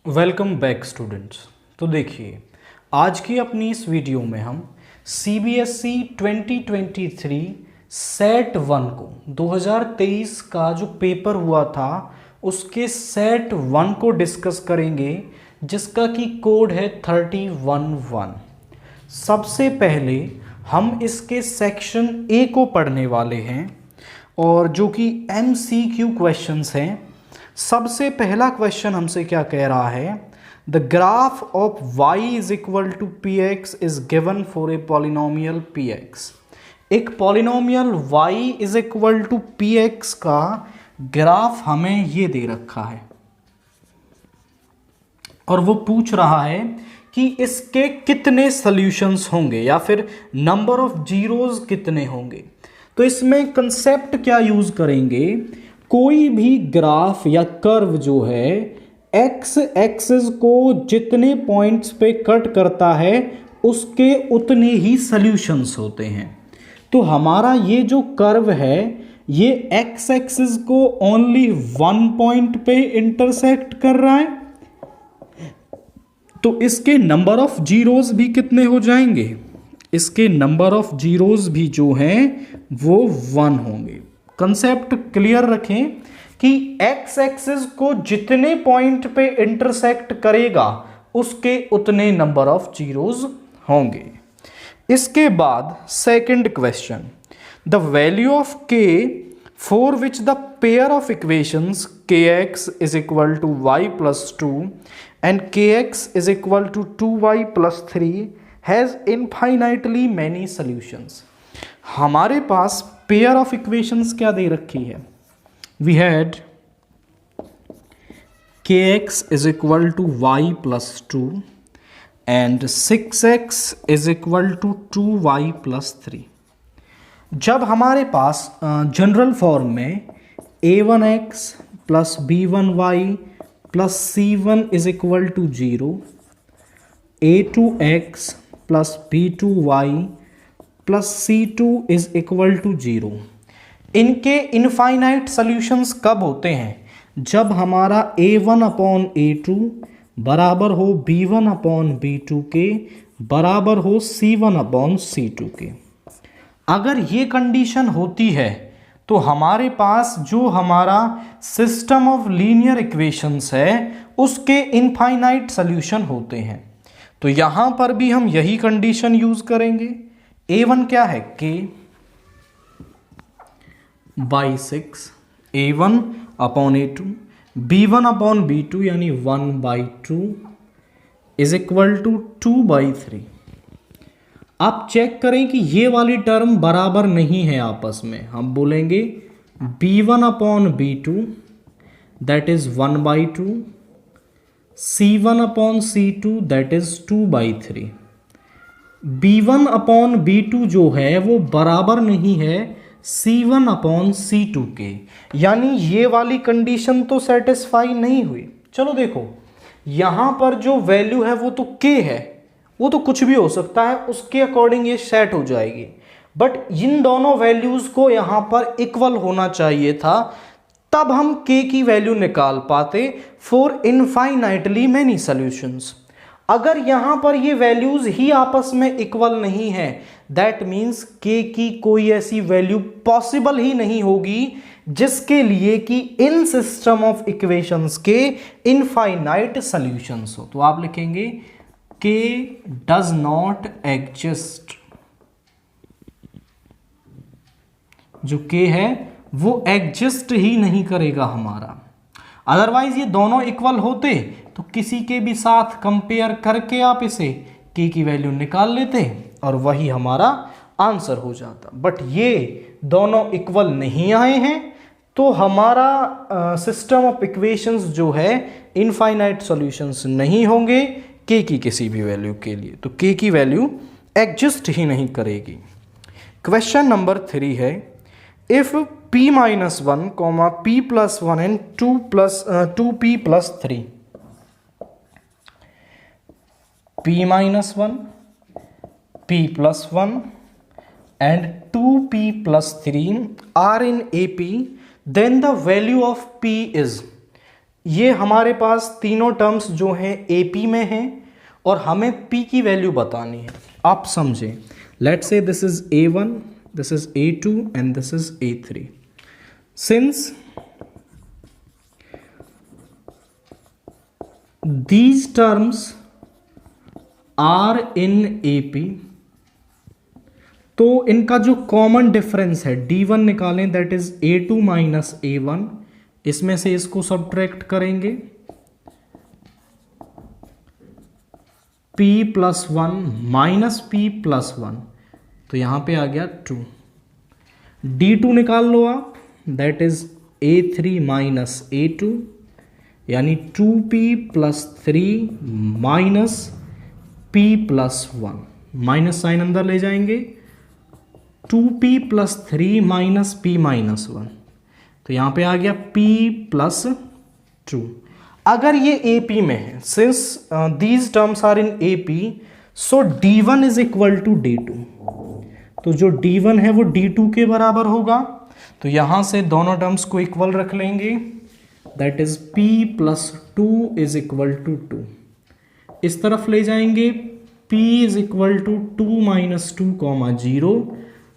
Welcome back students. तो देखिए, आज की अपनी इस वीडियो में हम CBSE 2023 सेट 1 को 2023 का जो पेपर हुआ था उसके सेट 1 को डिस्कस करेंगे, जिसका कि कोड है 311। सबसे पहले हम इसके सेक्शन ए को पढ़ने वाले हैं और जो कि MCQ क्वेश्चंस हैं। सबसे पहला क्वेश्चन हमसे क्या कह रहा है, the graph of y is equal to p x is given for a polynomial p x. एक polynomial y is equal to p x का ग्राफ हमें ये दे रखा है और वो पूछ रहा है कि इसके कितने सॉल्यूशंस होंगे या फिर नंबर ऑफ जीरोस कितने होंगे। तो इसमें कंसेप्ट क्या यूज करेंगे, कोई भी ग्राफ या कर्व जो है एक्स एक्सिस को जितने पॉइंट्स पे कट करता है उसके उतने ही सॉल्यूशंस होते हैं। तो हमारा ये जो कर्व है ये एक्स एक्सिस को ओनली वन पॉइंट पे इंटरसेक्ट कर रहा है, तो इसके नंबर ऑफ जीरोस भी कितने हो जाएंगे, इसके नंबर ऑफ जीरोस भी जो हैं वो 1 होंगे। कंसेप्ट क्लियर रखें कि एक्स एक्सिस को जितने पॉइंट पे इंटरसेक्ट करेगा उसके उतने नंबर ऑफ जीरोस होंगे। इसके बाद second question, the value of k for which the pair of equations k x is equal to y plus 2 and k x is equal to 2y plus 3 has infinitely many solutions. हमारे पास pair of equations क्या दे रखी है, we had k x is equal to y plus 2 and 6x is equal to 2y plus 3। जब हमारे पास general form में a1x plus b1y plus c1 is equal to 0, a2x plus b2y plus C2 is equal to 0, इनके infinite solutions कब होते हैं, जब हमारा a1 अपॉन a2 बराबर हो b1 अपॉन b2 के बराबर हो c1 अपॉन c2 के। अगर ये कंडीशन होती है तो हमारे पास जो हमारा सिस्टम ऑफ लीनियर इक्वेशंस है उसके इनफाइनाइट सॉल्यूशन होते हैं। तो यहां पर भी हम यही कंडीशन यूज करेंगे। a1 क्या है, k by 6, a1 upon a2, b1 upon b2 यानी 1 by 2 is equal to 2 by 3। आप चेक करें कि ये वाली टर्म बराबर नहीं है आपस में, हम बोलेंगे b1 upon b2 that is 1 by 2, c1 upon c2 that is 2 by 3। b1 upon b2 जो है वो बराबर नहीं है c1 अपॉन c2 के, यानी ये वाली कंडीशन तो सेटिस्फाई नहीं हुई। चलो देखो, यहां पर जो वैल्यू है वो तो k है, वो तो कुछ भी हो सकता है, उसके अकॉर्डिंग ये सेट हो जाएगी। बट इन दोनों वैल्यूज को यहां पर इक्वल होना चाहिए था, तब हम k की वैल्यू निकाल पाते फॉर इनफाइनाइटली मैनी सॉल्यूशंस। अगर यहां पर ये वैल्यूज ही आपस में इक्वल नहीं है, दैट मीन्स k की कोई ऐसी वैल्यू पॉसिबल ही नहीं होगी जिसके लिए कि इन सिस्टम ऑफ इक्वेशंस के इनफाइनाइट सॉल्यूशंस हो। तो आप लिखेंगे k डज नॉट एग्जिस्ट, जो k है वो एग्जिस्ट ही नहीं करेगा हमारा। अदरवाइज ये दोनों इक्वल होते तो किसी के भी साथ कंपेयर करके आप इसे k की वैल्यू निकाल लेते और वही हमारा आंसर हो जाता। बट ये दोनों इक्वल नहीं आए हैं तो हमारा सिस्टम ऑफ इक्वेशंस जो है इनफाइनाइट सॉल्यूशंस नहीं होंगे k की किसी भी वैल्यू के लिए, तो k की वैल्यू एग्जिस्ट ही नहीं करेगी। क्वेश्चन नंबर 3 है, if p minus 1 comma p plus 1 and 2p plus 3, p minus 1, p plus 1 and 2p plus 3 are in AP, then the value of p is ये हमारे पास तीनों टर्म्स जो हैं AP में हैं और हमें P की वैल्यू बतानी है। आप समझें, let's say this is A1, this is A2 and this is A3। Since these terms are in AP, तो इनका जो कॉमन डिफरेंस है D1 निकालें, that is A2 minus A1, इसमें से इसको सब्ट्रैक्ट करेंगे, P plus 1 minus P plus 1, तो यहां पे आ गया 2। D2 निकाल लो आप, that is A3 minus A2 यानी 2P plus 3 minus P plus 1, minus sign अंदर ले जाएंगे, 2P plus 3 minus P minus 1, तो यहां पे आ गया P प्लस 2। अगर ये AP में है, since these terms are in AP, so D1 is equal to D2, तो जो D1 है वो D2 के बराबर होगा, तो यहां से दोनों टर्म्स को इक्वल रख लेंगे, that is P plus 2 is equal to 2। इस तरफ ले जाएंगे, P is equal to 2 minus 2 comma 0,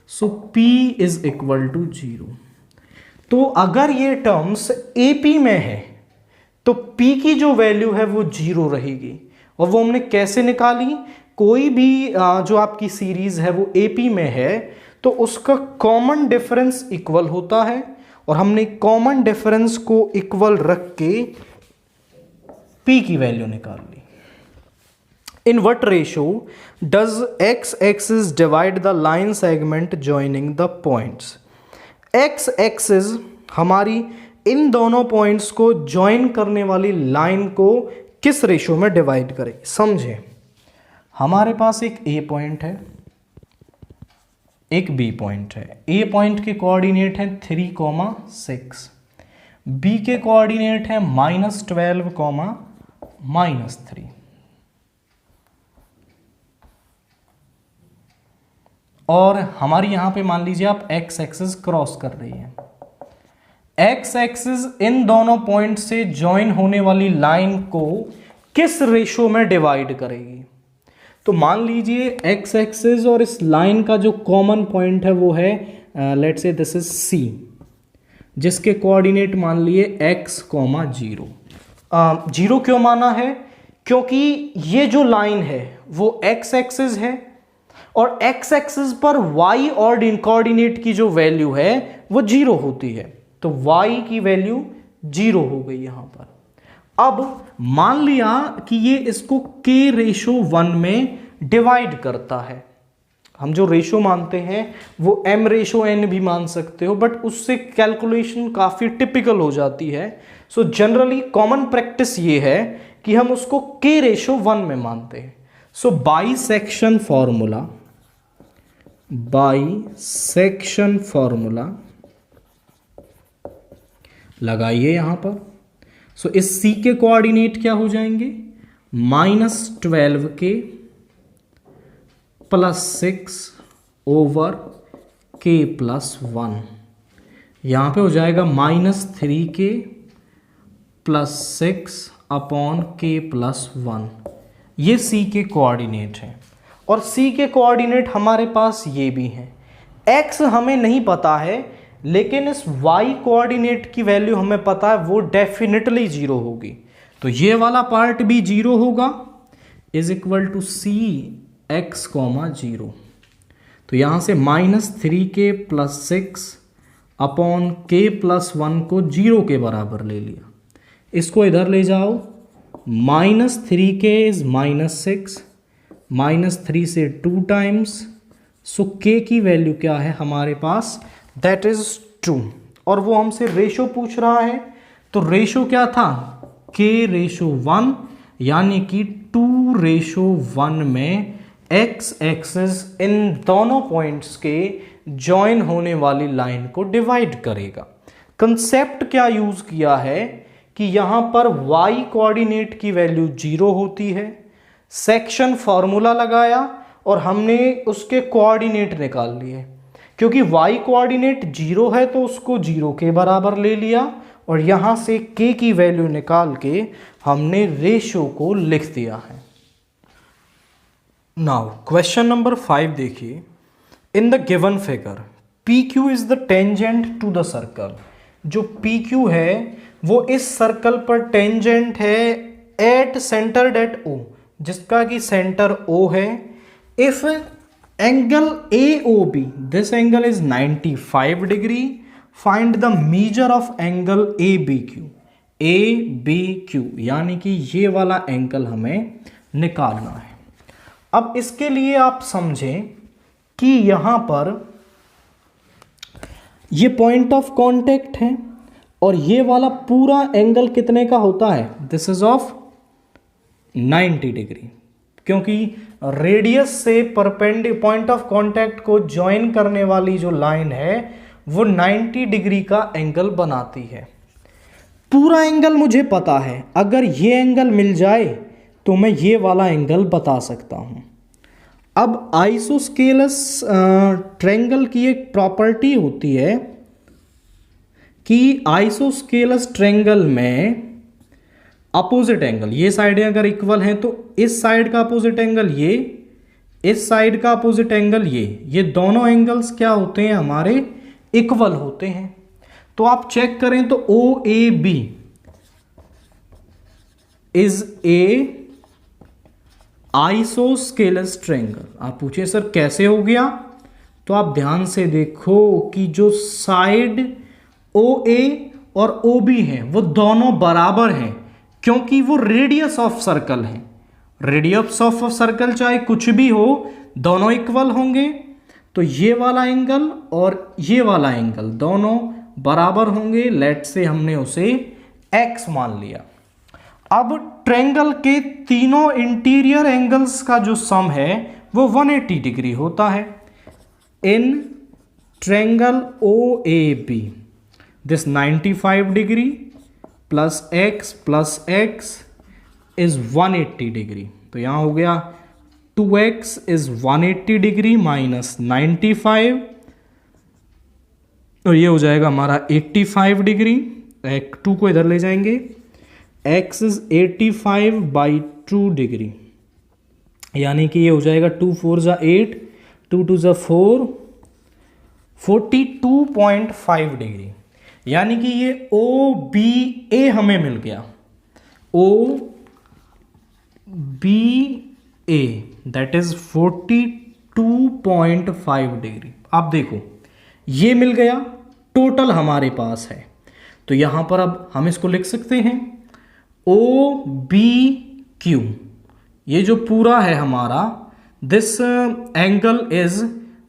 so P is equal to 0। तो अगर ये टर्म्स AP में है तो P की जो वैल्यू है वो 0 रहेगी, और वो हमने कैसे निकाली? कोई भी जो आपकी सीरीज है वो AP में है तो उसका कॉमन डिफरेंस इक्वल होता है, और हमने कॉमन डिफरेंस को इक्वल रख के P की वैल्यू निकाल ली। In what ratio does x-axis divide the line segment joining the points? x-axis हमारी इन दोनों पॉइंट्स को ज्वाइन करने वाली लाइन को किस रेशो में डिवाइड करें? समझें, हमारे पास एक A पॉइंट है, एक B पॉइंट है। A पॉइंट के कोऑर्डिनेट है 3,6, B के कोऑर्डिनेट है -12, -3। और हमारी यहां पे मान लीजिए आप x एक्सिस क्रॉस कर रही है, x एक्सिस इन दोनों पॉइंट से ज्वाइन होने वाली लाइन को किस रेशो में डिवाइड करेगी? तो मान लीजिए x एक्सिस और इस लाइन का जो कॉमन पॉइंट है वो है let's say this is C, जिसके कोऑर्डिनेट मान लिए x, 0। 0 क्यों माना है? क्योंकि ये जो लाइन है वो x एक्सिस है और x एक्सिस पर y और कोऑर्डिनेट की जो वैल्यू है वो 0 होती है, तो y की वैल्यू 0 हो गई यहां पर। अब मान लिया कि ये इसको k/1 में डिवाइड करता है, हम जो रेशो मानते हैं वो m/n भी मान सकते हो, बट उससे कैलकुलेशन काफी टिपिकल हो जाती है। सो जनरली कॉमन प्रैक्टिस ये है कि हम उसको k/1 में मानते हैं। सो बाइसेक्शन फॉर्मूला लगाइए यहां पर। सो इस C के कोऑर्डिनेट क्या हो जाएंगे? -12k + 6 ओवर k + 1, यहां पे हो जाएगा -3k + 6 अपॉन k + 1। ये C के कोऑर्डिनेट हैं, और C के कोऑर्डिनेट हमारे पास ये भी हैं। X हमें नहीं पता है, लेकिन इस Y कोऑर्डिनेट की वैल्यू हमें पता है, वो डेफिनेटली 0 होगी, तो ये वाला पार्ट भी 0 होगा, is equal to C x, 0। तो यहां से -3k + 6 अपॉन k + 1 को 0 के बराबर ले लिया। इसको इधर ले जाओ, -3k इज -6, -3 से 2 टाइम्स, सो k की वैल्यू क्या है हमारे पास? दैट इज 2, और वो हमसे रेशो पूछ रहा है, तो रेशो क्या था? k/1, यानी कि 2/1 में x एक्सिस इन दोनों पॉइंट्स के ज्वाइन होने वाली लाइन को डिवाइड करेगा। कंसेप्ट क्या यूज किया है कि यहां पर y कोऑर्डिनेट की वैल्यू 0 होती है, सेक्शन फॉर्मूला लगाया और हमने उसके कोऑर्डिनेट निकाल लिए। क्योंकि y कोऑर्डिनेट 0 है तो उसको 0 के बराबर ले लिया, और यहाँ से k की वैल्यू निकाल के हमने रेशियो को लिख दिया है। नाउ क्वेश्चन नंबर 5 देखिए। In the given figure PQ is the tangent to the circle. जो PQ है वो इस सर्कल पर टेंजेंट है एट सेंटर्ड एट O, जिसका कि सेंटर O है। If angle AOB, this angle is 95 degree, find the measure of angle ABQ। ABQ यानी कि ये वाला एंगल हमें निकालना है। अब इसके लिए आप समझें कि यहां पर ये पॉइंट ऑफ कांटेक्ट है और ये वाला पूरा एंगल कितने का होता है? दिस इज ऑफ 90 डिग्री, क्योंकि रेडियस से परपेंडिकुलर पॉइंट ऑफ कांटेक्ट को ज्वाइन करने वाली जो लाइन है वो 90 डिग्री का एंगल बनाती है। पूरा एंगल मुझे पता है, अगर ये एंगल मिल जाए तो मैं ये वाला एंगल बता सकता हूं। अब आइसोस्केलस ट्रायंगल की एक प्रॉपर्टी होती है कि आइसोस्केलस ट्रायंगल में अपोजिट एंगल, ये साइडें अगर इक्वल हैं तो इस साइड का अपोजिट एंगल ये, इस साइड का अपोजिट एंगल ये दोनों एंगल्स क्या होते हैं? हमारे इक्वल होते हैं। तो आप चेक करें तो OAB is a isosceles triangle. आप पूछे सर कैसे हो गया? तो आप ध्यान से देखो कि जो साइड OA और OB हैं वो दोनों बराबर हैं, क्योंकि वो रेडियस ऑफ सर्कल है। रेडियस ऑफ सर्कल चाहे कुछ भी हो, दोनों इक्वल होंगे। तो ये वाला एंगल और ये वाला एंगल दोनों बराबर होंगे। लेट से हमने उसे x मान लिया। अब ट्रायंगल के तीनों इंटीरियर एंगल्स का जो सम है वो 180 डिग्री होता है। In triangle OAB this 95 degree plus x is 180 degree. तो यहां हो गया 2x इज 180 डिग्री माइनस 95, और ये हो जाएगा हमारा 85 डिग्री। 2 को इधर ले जाएंगे, x इज 85/2 डिग्री, यानी कि ये हो जाएगा 2 4 जा 8, 2 2 जा 4, 42.5 डिग्री। यानी कि ये OBA हमें मिल गया। OBA that is 42.5 degree. आप देखो ये मिल गया, टोटल हमारे पास है। तो यहां पर अब हम इसको लिख सकते हैं OBQ, ये जो पूरा है हमारा, this angle is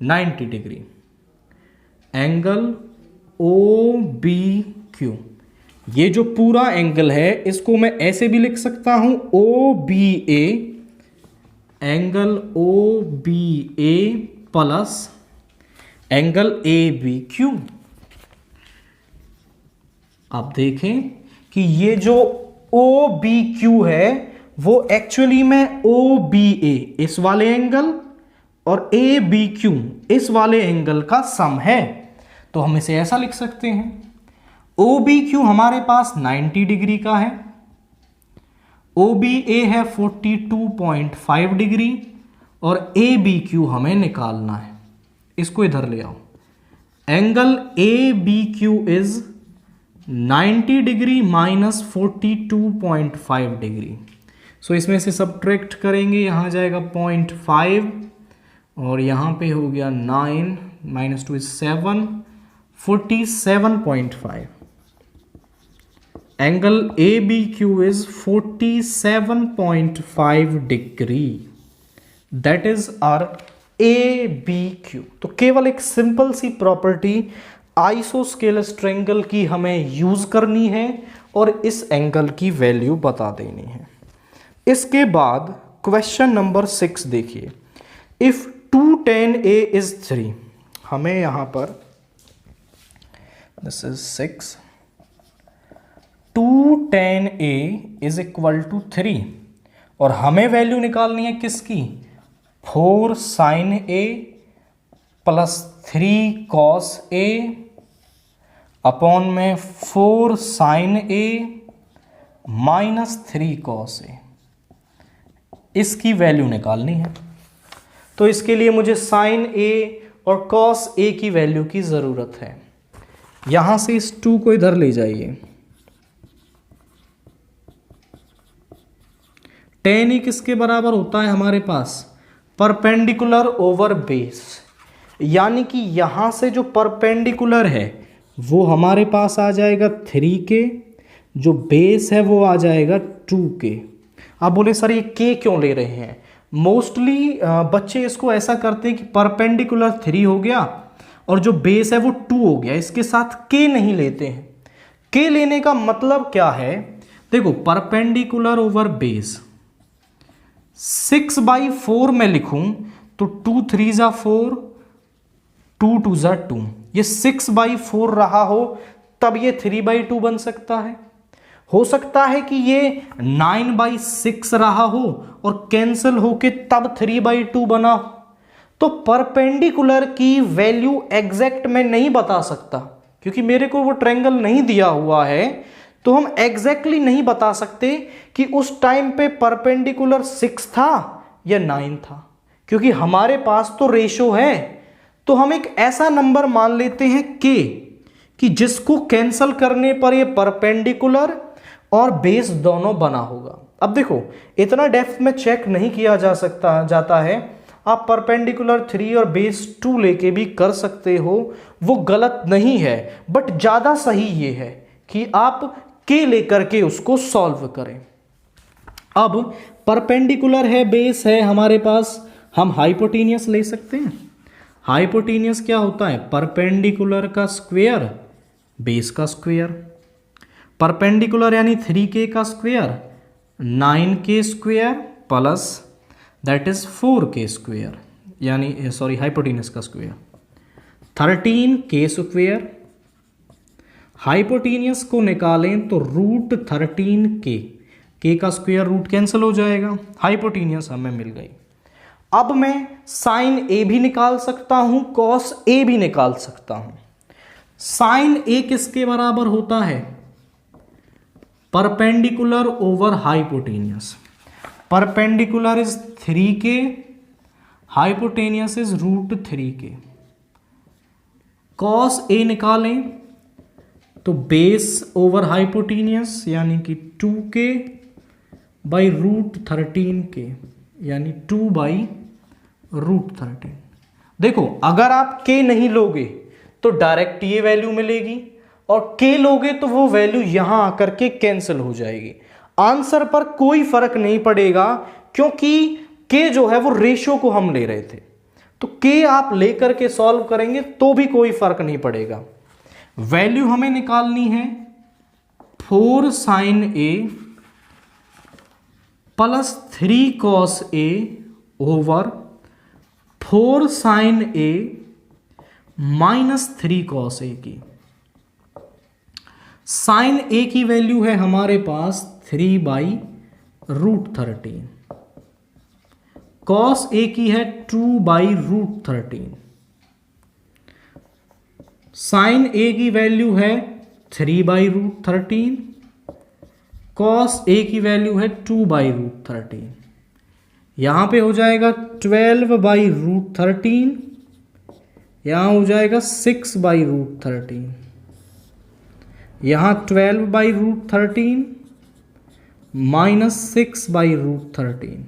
90 degree. Angle OBQ, ये जो पूरा एंगल है इसको मैं ऐसे भी लिख सकता हूं OBA, angle OBA plus angle ABQ। आप देखें कि ये जो OBQ है वो एक्चुअली में OBA इस वाले एंगल और ABQ इस वाले एंगल का सम है। तो हम इसे ऐसा लिख सकते हैं, OBQ हमारे पास 90 डिग्री का है, OBA है 42.5 डिग्री और ABQ हमें निकालना है। इसको इधर ले आओ। Angle ABQ is 90 degree minus 42.5 degree. So इसमें से सब्ट्रैक्ट करेंगे, यहां जाएगा 0.5 और यहां पे हो गया 9 minus 2 is 7, 47.5। Angle ABQ is 47.5 degree, that is our ABQ। तो केवल एक सिंपल सी प्रॉपर्टी आइसोस्केलस ट्रायंगल की हमें यूज करनी है और इस एंगल की वैल्यू बता देनी है। इसके बाद क्वेश्चन नंबर 6 देखिए। इफ 2 tan A इज 3, हमें यहां पर this is 6, 2 tan A is equal to 3 और हमें वैल्यू निकालनी है किसकी? 4 sin A plus 3 cos A upon में 4 sign A minus 3 cos A, इसकी वैल्यू निकालनी है। तो इसके लिए मुझे साइन ए और कॉस ए की वैल्यू की ज़रूरत है। यहां से इस 2 को इधर ले जाइए। tan ए किसके बराबर होता है हमारे पास? परपेंडिकुलर ओवर बेस, यानी कि यहां से जो परपेंडिकुलर है वो हमारे पास आ जाएगा 3 के, जो बेस है वो आ जाएगा 2 के। आप बोले सर ये के क्यों ले रहे हैं? मोस्टली बच्चे इसको ऐसा करते हैं कि परपेंडिकुलर 3 हो गया और जो बेस है वो 2 हो गया, इसके साथ के नहीं लेते हैं। के लेने का मतलब क्या है? देखो, परपेंडिकुलर ओवर बेस 6/4 में लिखूं तो 2 3 जा 4, 2 2 जा 2, ये 6/4 रहा हो तब ये 3/2 बन सकता है। हो सकता है कि ये 9/6 रहा हो और कैंसिल होके तब 3/2 बना। तो परपेंडिकुलर की वैल्यू एग्जैक्ट में नहीं बता सकता, क्योंकि मेरे को वो ट्रायंगल नहीं दिया हुआ है, तो हम एग्जैक्टली नहीं बता सकते कि उस टाइम पे परपेंडिकुलर 6 था या 9 था, क्योंकि हमारे पास तो रेशो है। तो हम एक ऐसा नंबर मान लेते हैं के, कि जिसको कैंसल करने पर ये परपेंडिकुलर और बेस दोनों बना होगा। अब देखो, इतना डेप्थ में चेक नहीं किया जाता है। आप परपेंडिकुलर 3 और बेस 2 लेके भी कर सकते हो, वो गलत नहीं है, बट ज़्यादा सही ये है कि आप के लेकर के उसको सॉल्व करें। अब परपेंडिकुलर है, बेस है हमारे पास, हम हाइपोटेनियस ले सकते हैं। हाइपोटेनियस क्या होता है? परपेंडिकुलर का स्क्वायर बेस का स्क्वायर। परपेंडिकुलर यानी 3k का square 9k square plus that is 4k square, यानी सॉरी हाइपोटेनियस का स्क्वायर 13k स्क्वायर। हाइपोटेनियस को निकालें तो रूट 13k, के का स्क्वायर रूट कैंसिल हो जाएगा, हाइपोटेनियस हमें मिल गई। अब मैं साइन ए भी निकाल सकता हूं, कॉस ए भी निकाल सकता हूं। साइन ए किसके बराबर होता है? Perpendicular over hypotenuse. Perpendicular is 3k, hypotenuse is root 3k। Cos a निकालें तो बेस ओवर हाइपोटेनियस यानी कि 2k बाई रूट 13k, यानी 2/√13। देखो, अगर आप k नहीं लोगे तो डायरेक्ट ये वैल्यू मिलेगी, और k लोगे तो वो वैल्यू यहां आकर के कैंसिल हो जाएगी। आंसर पर कोई फर्क नहीं पड़ेगा, क्योंकि k जो है वो रेशो को हम ले रहे थे। तो k आप लेकर के सॉल्व करेंगे तो भी कोई फर्क नहीं पड़ेगा। वैल्यू हमें निकालनी है 4 sign A plus 3 cos A over 4 sign A minus 3 cos A की। साइन ए की वैल्यू है हमारे पास 3/√13, कॉस ए की है 2/√13। साइन ए की वैल्यू है 3/√13, कॉस ए की वैल्यू है 2/√13। यहां पे हो जाएगा 12/√13, यहां हो जाएगा 6/√13, यहां 12/√13 माइनस 6/√13।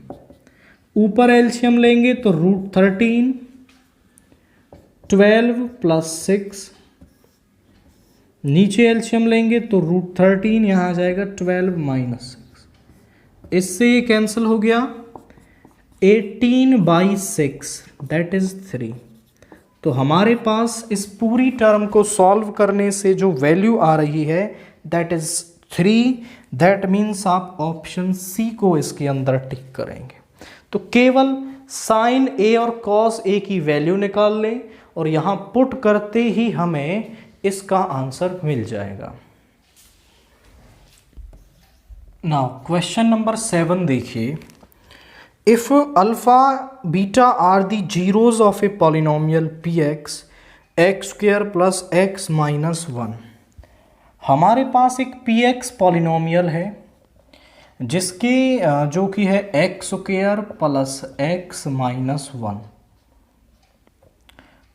ऊपर एलसीएम लेंगे तो √13, 12 प्लस 6, नीचे एलसीएम लेंगे तो √13, यहां आ जाएगा 12 माइनस 6, इससे ये कैंसिल हो गया। 18/6 दैट इज 3। तो हमारे पास इस पूरी टर्म को सॉल्व करने से जो वैल्यू आ रही है दैट इज 3। दैट मीन्स आप ऑप्शन सी को इसके अंदर टिक करेंगे। तो केवल साइन ए और कॉस ए की वैल्यू निकाल लें और यहां पुट करते ही हमें इसका आंसर मिल जाएगा। नाउ क्वेश्चन नंबर 7 देखिए। If alpha beta are the zeros of a polynomial px, x square plus x minus 1, हमारे पास एक px पॉलिनोमियल है जिसकी जो कि है x square plus x minus 1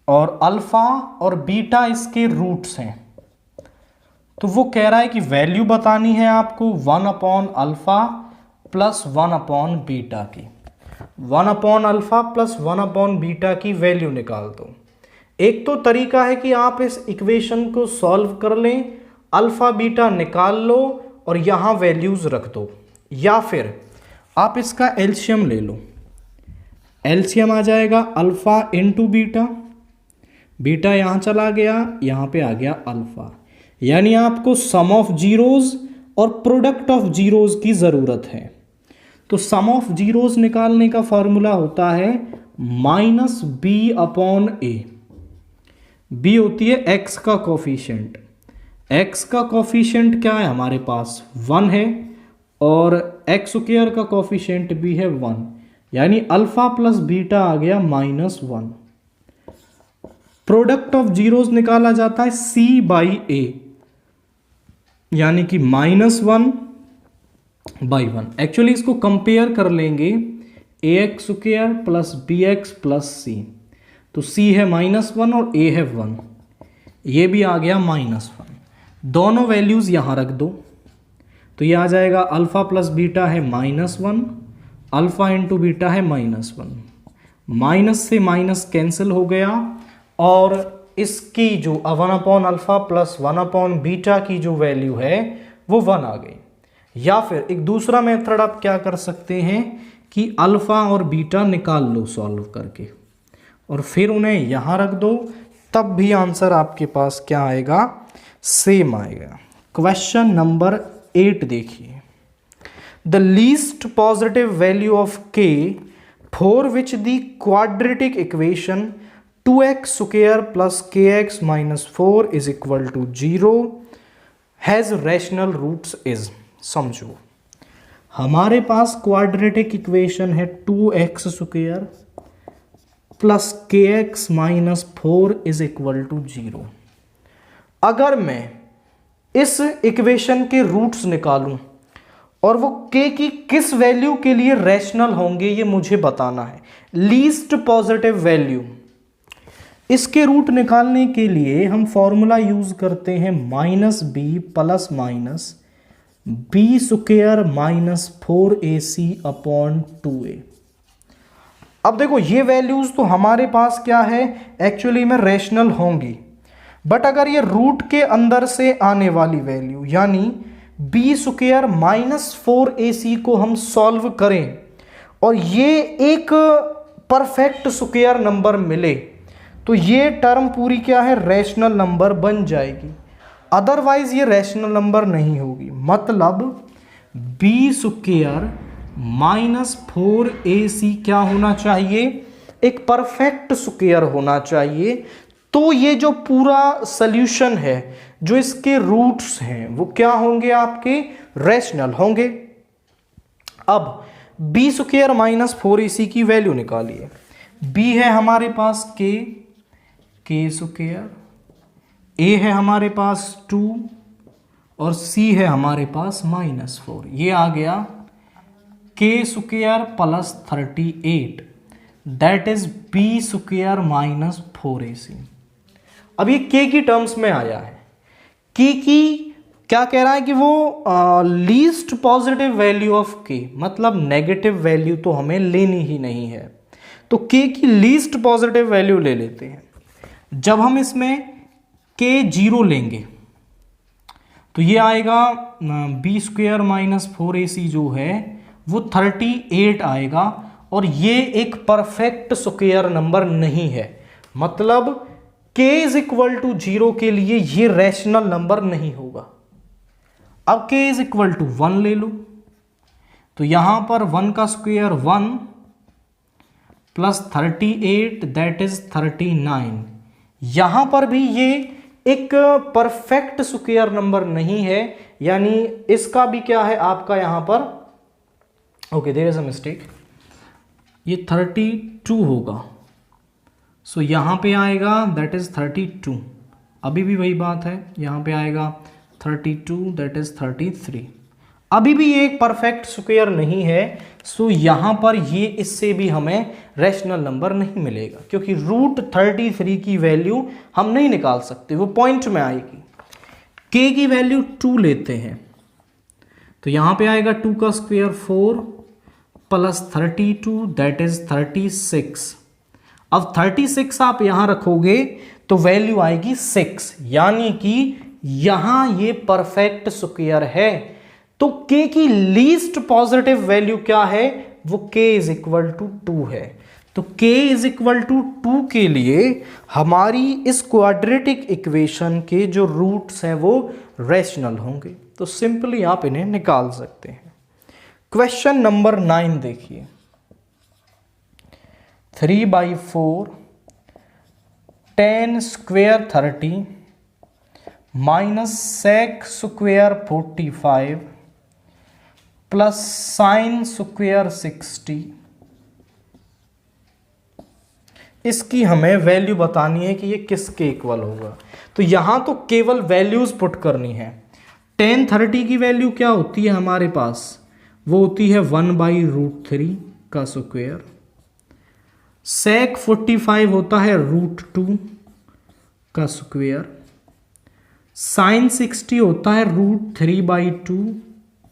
और अल्फा और बीटा इसके रूट्स हैं। तो वो कह रहा है कि वैल्यू बतानी है आपको 1 upon alpha plus 1 upon beta की। 1 upon alpha plus 1 upon beta की वैल्यू निकाल दो। एक तो तरीका है कि आप इस इक्वेशन को सॉल्व कर लें, अल्फा बीटा निकाल लो और यहाँ वैल्यूज रख दो, या फिर आप इसका एलसीएम ले लो। एलसीएम आ जाएगा अल्फा इंटू बीटा, बीटा यहाँ चला गया, यहाँ पे आ गया अल्फा, यानी आपको सम ऑफ जीरोज और प्रोडक्ट ऑफ जीरोज की ज़रूरत है। तो सम ऑफ जीरोज निकालने का फॉर्मूला होता है माइनस बी अपॉन ए। बी होती है एक्स का कोफिशिएंट। एक्स का कोफिशिएंट क्या है हमारे पास 1 है और एक्स स्क्वायर का कोफिशिएंट भी है 1, यानी अल्फा प्लस बीटा आ गया -1। प्रोडक्ट ऑफ जीरोस निकाला जाता है c बाई ए, यानी कि -1/1। एक्चुअली इसको कंपेयर कर लेंगे ax square plus bx plus c, तो c है -1 और a है 1, ये भी आ गया -1। दोनों वैल्यूज यहां रख दो, तो ये आ जाएगा अल्फा प्लस बीटा है -1, अल्फा इंटू बीटा है -1। माइनस से माइनस कैंसिल हो गया और इसकी जो 1 upon alpha plus 1 upon beta की जो वैल्यू है वो 1 आ गई। या फिर एक दूसरा मेथड आप क्या कर सकते हैं कि अल्फा और बीटा निकाल लो सॉल्व करके और फिर उन्हें यहां रख दो, तब भी आंसर आपके पास क्या आएगा, सेम आएगा। क्वेश्चन नंबर 8 देखिए। The least positive value of k for which the quadratic equation 2x square plus kx minus 4 is equal to 0 has rational roots is. समझो, हमारे पास क्वाड्रेटिक इक्वेशन है 2x square plus kx minus 4 is equal to 0। अगर मैं इस equation के roots निकालूं और वो k की किस वैल्यू के लिए रैशनल होंगे ये मुझे बताना है। लीस्ट पॉजिटिव वैल्यू, इसके रूट निकालने के लिए हम फॉर्मूला यूज करते हैं -b plus minus B square minus 4ac upon 2a। अब देखो ये वैल्यूज तो हमारे पास क्या है, एक्चुअली में रैशनल होंगी, बट अगर ये रूट के अंदर से आने वाली वैल्यू यानी बी स्क्वायर माइनस 4ac को हम सॉल्व करें और ये एक परफेक्ट स्क्वायर नंबर मिले तो ये टर्म पूरी क्या है, रैशनल नंबर बन जाएगी। अदरवाइज ये रैशनल नंबर नहीं होगी। मतलब बी स्क्वायर माइनस 4ac क्या होना चाहिए, एक परफेक्ट स्क्वायर होना चाहिए। तो ये जो पूरा सॉल्यूशन है, जो इसके रूट्स हैं वो क्या होंगे, आपके रैशनल होंगे। अब बी स्क्वायर माइनस 4ac की वैल्यू निकालिए। बी है हमारे पास k स्क्वायर, a है हमारे पास 2 और c है हमारे पास -4। ये आ गया k square plus 38, that is b square minus 4ac। अब ये k की टर्म्स में आया है। k की क्या कह रहा है कि वो least positive value of k, मतलब नेगेटिव वैल्यू तो हमें लेनी ही नहीं है, तो k की लीस्ट पॉजिटिव वैल्यू ले लेते हैं। जब हम इसमें k 0 लेंगे तो ये आएगा बी स्क्वायर माइनस 4ac जो है वो 38 आएगा और ये एक परफेक्ट स्क्वायर नंबर नहीं है। मतलब k इज इक्वल टू 0 के लिए ये रैशनल नंबर नहीं होगा। अब k इज इक्वल टू 1 ले लो, तो यहां पर 1 का स्क्वायर 1 प्लस 38 दैट इज 39। यहां पर भी ये एक परफेक्ट स्क्वायर नंबर नहीं है, यानी इसका भी क्या है आपका यहां पर, okay there is a mistake, ये 32 होगा। सो यहां पे आएगा दैट इज 32। अभी भी वही बात है, यहां पे आएगा 32 दैट इज 33। अभी भी ये एक परफेक्ट स्क्वायर नहीं है, सो यहां पर ये इससे भी हमें रैशनल नंबर नहीं मिलेगा, क्योंकि रूट 33 की वैल्यू हम नहीं निकाल सकते, वो पॉइंट में आएगी। k की वैल्यू 2 लेते हैं तो यहां पे आएगा 2 का स्क्वायर 4 प्लस 32 दैट इज 36। अब 36 आप यहां रखोगे तो वैल्यू आएगी 6, यानी कि यहां ये परफेक्ट स्क्वायर है। तो k की लीस्ट पॉजिटिव वैल्यू क्या है, वो k इज इक्वल टू 2 है। तो k इज इक्वल टू 2 के लिए हमारी इस क्वाड्रेटिक इक्वेशन के जो रूट्स हैं वो रैशनल होंगे, तो सिंपली आप इन्हें निकाल सकते हैं। क्वेश्चन नंबर 9 देखिए, 3/4 tan square 30 minus sec square 45 plus sin square 60, इसकी हमें वैल्यू बतानी है कि ये किसके इक्वल होगा। तो यहां तो केवल वैल्यूज पुट करनी है। tan 30 की वैल्यू क्या होती है हमारे पास, वो होती है 1/√3 का स्क्वायर। sec 45 होता है √2 का स्क्वायर। sin 60 होता है √3/2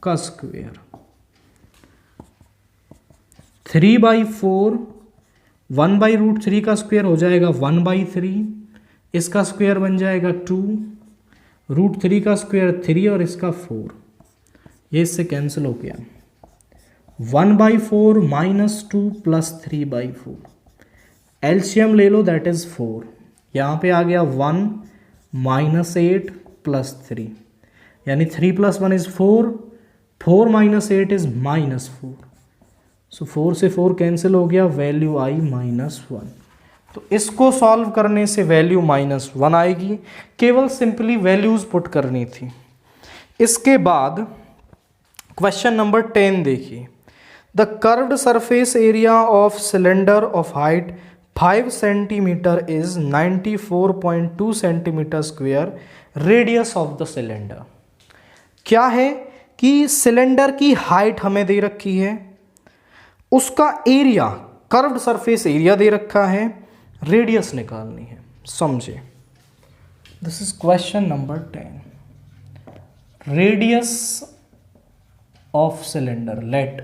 का स्क्वायर। 3/4 1/√3 का स्क्वायर हो जाएगा 1/3, इसका स्क्वायर बन जाएगा 2, √3 का स्क्वायर 3 और इसका 4, ये इससे कैंसिल हो गया। 1/4 माइनस 2 प्लस 3/4, एलसीएम ले लो दैट इज 4, यहाँ पे आ गया 1 माइनस 8 प्लस 3, यानी 3 + 1 इज 4, 4 माइनस 8 इज -4, सो 4 से 4 कैंसिल हो गया, वैल्यू आई -1। तो इसको सॉल्व करने से वैल्यू -1 आएगी, केवल सिंपली वैल्यूज पुट करनी थी। इसके बाद क्वेश्चन नंबर 10 देखिए, the curved surface area of cylinder of height 5 centimetre is 94.2 centimetre square, radius of the cylinder. क्या है कि सिलेंडर की हाइट हमें दे रखी है, उसका एरिया कर्व्ड सरफेस एरिया दे रखा है, रेडियस निकालनी है। समझे, this is question number 10। Radius of cylinder, let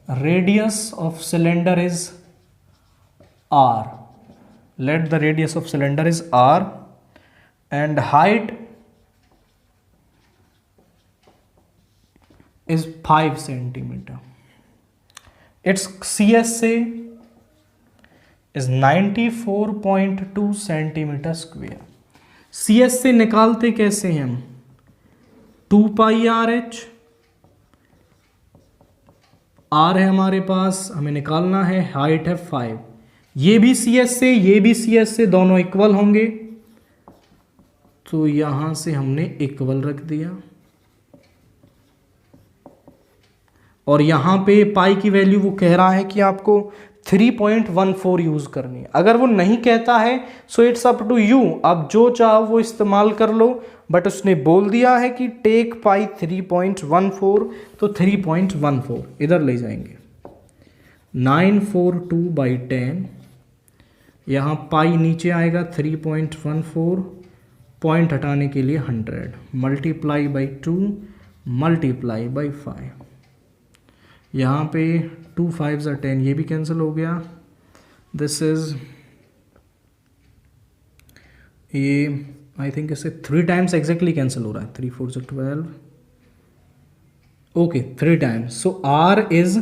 radius of cylinder is r, let the radius of cylinder is r and height is 5 centimeter. Its CSA is 94.2 centimeter square. CSA निकालते कैसे हैं हम, 2πRh, r है हमारे पास, हमें निकालना है, height है 5, ये भी CSA ये भी CSA दोनों इक्वल होंगे, तो यहां से हमने इक्वल रख दिया, और यहां पे पाई की वैल्यू वो कह रहा है कि आपको 3.14 यूज करनी है। अगर वो नहीं कहता है so it's up to you, आप जो चाहो वो इस्तेमाल कर लो, बट उसने बोल दिया है कि टेक पाई 3.14, तो 3.14 इधर ले जाएंगे, 942/10, यहाँ पाई नीचे आएगा 3.14, पॉइंट हटाने के लिए 100, मल्टीप्लाई बाई 2 मल्टीप्लाई बाई 5, यहाँ पे 2 5s are 10, ये भी कैंसिल हो गया, दिस इज ये आई थिंक इससे 3 टाइम्स एग्जैक्टली कैंसिल हो रहा है, 3 4 12, okay 3 times, so r is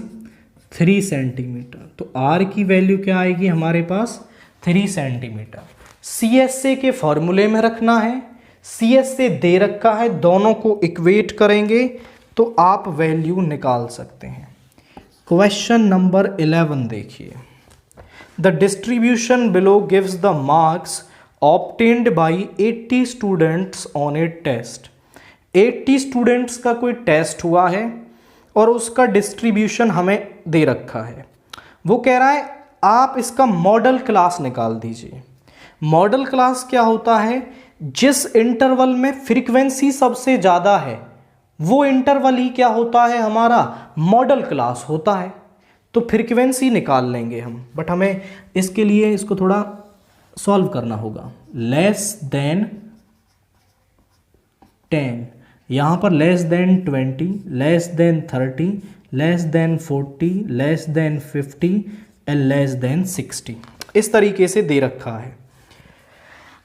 3 centimetre, तो r की वैल्यू क्या आएगी हमारे पास 3 सेंटीमीटर। CSA के फॉर्मूले में रखना है, CSA दे रखा है, दोनों को इक्वेट करेंगे तो आप वैल्यू निकाल सकते हैं। क्वेश्चन नंबर 11 देखिए, the distribution below gives the marks obtained by 80 students on a test. 80 students का कोई टेस्ट हुआ है और उसका डिस्ट्रीब्यूशन हमें दे रखा है, वो कह रहा है आप इसका मॉडल क्लास निकाल दीजिए। मॉडल क्लास क्या होता है, जिस इंटरवल में फ्रीक्वेंसी सबसे ज़्यादा है वो इंटरवल ही क्या होता है, हमारा मॉडल क्लास होता है। तो फ्रीक्वेंसी निकाल लेंगे हम, बट हमें इसके लिए इसको थोड़ा सॉल्व करना होगा। लेस देन 10, यहाँ पर less than 20, less than 30, less than 40, less than 50 and less than 60, इस तरीके से दे रखा है।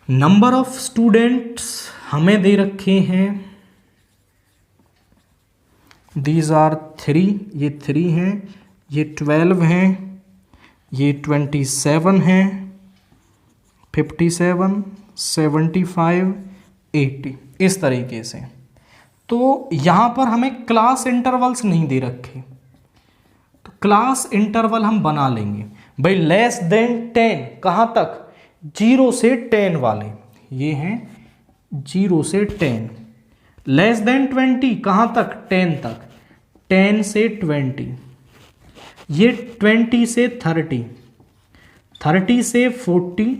नंबर ऑफ स्टूडेंट्स हमें दे रखे हैं, दीज आर 3, ये 3 हैं, ये 12 हैं, ये 27 हैं, 57, 75, 80, इस तरीके से। तो यहाँ पर हमें क्लास इंटरवल्स नहीं दे रखे, तो क्लास इंटरवल हम बना लेंगे भाई। लेस देन 10 कहाँ तक, 0 से 10 वाले, ये हैं 0 से 10। लेस देन 20 कहाँ तक, 10 तक, 10 से 20। ये 20 से 30, 30 से 40,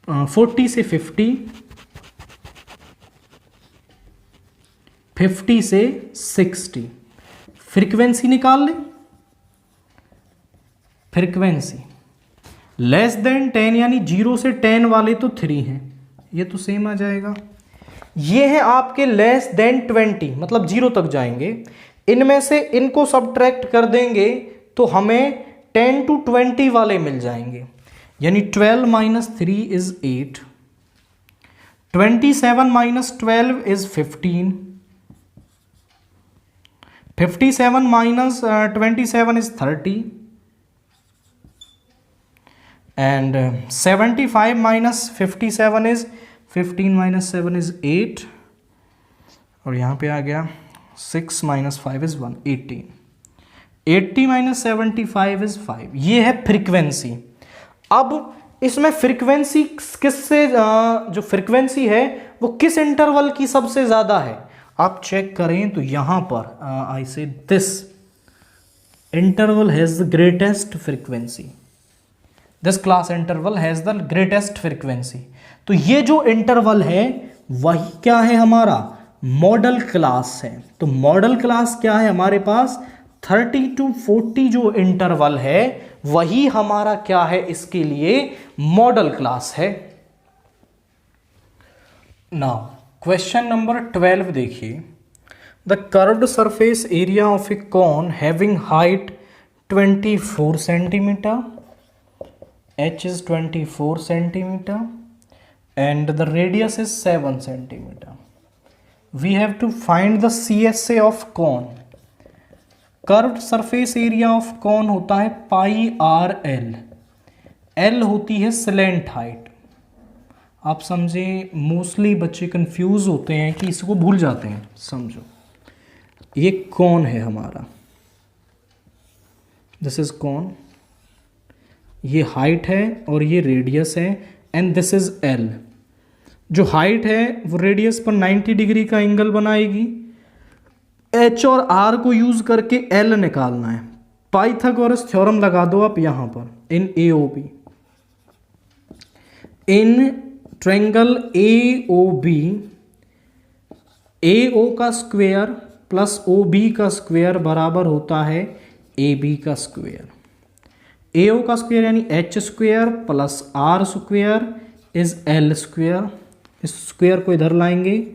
40 से 50, 50 से 60। फ्रीक्वेंसी निकाल लें, फ्रीक्वेंसी लेस देन 10 यानी 0 से 10 वाले तो 3 हैं, ये तो सेम आ जाएगा। ये है आपके लेस देन 20, मतलब 0 तक जाएंगे। इनमें से इनको सब्ट्रैक्ट कर देंगे तो हमें 10 to 20 वाले मिल जाएंगे, यानी 12 minus 3 is 8, 27 minus 12 is 15, 57 minus 27 is 30, and 75 minus 57 is 15 minus 7 is 8, और यहाँ पे आ गया 6 minus 5 is 1, 18, 80 minus 75 is 5। ये है फ्रीक्वेंसी। अब इसमें फ्रीक्वेंसी किससे, जो फ्रीक्वेंसी है वो किस इंटरवल की सबसे ज़्यादा है, आप चेक करें तो यहाँ पर आई से this interval has the greatest frequency, this class interval has the greatest frequency. तो ये जो इंटरवल है वही क्या है, हमारा मॉडल क्लास है। तो मॉडल क्लास क्या है हमारे पास, 30 to 40 जो इंटरवल है वही हमारा क्या है, इसके लिए मॉडल क्लास है। नाउ क्वेश्चन नंबर 12 देखिए, the curved surface area of a cone having height 24 centimetre, h is 24 centimeter and the radius is 7 centimeter. We have to find the CSA of cone. Curved surface area of cone होता है पाई R L, L होती है slant height. आप समझे, mostly बच्चे confuse होते हैं कि इसको भूल जाते हैं। समझो, ये कौन है हमारा, दिस इज कौन, ये हाइट है और ये रेडियस है, एंड दिस इज एल। जो हाइट है वो रेडियस पर 90 डिग्री का एंगल बनाएगी। एच और आर को यूज करके एल निकालना है। पाइथागोरस थ्योरम लगा दो आप यहां पर in A O B. In triangle A O B, A O का स्क्वायर प्लस ओ बी का स्क्वायर बराबर होता है ए बी का स्क्वायर। ए ओ का स्क्वायर यानी h square plus are square is l square. इस स्क्वायर को इधर लाएंगे,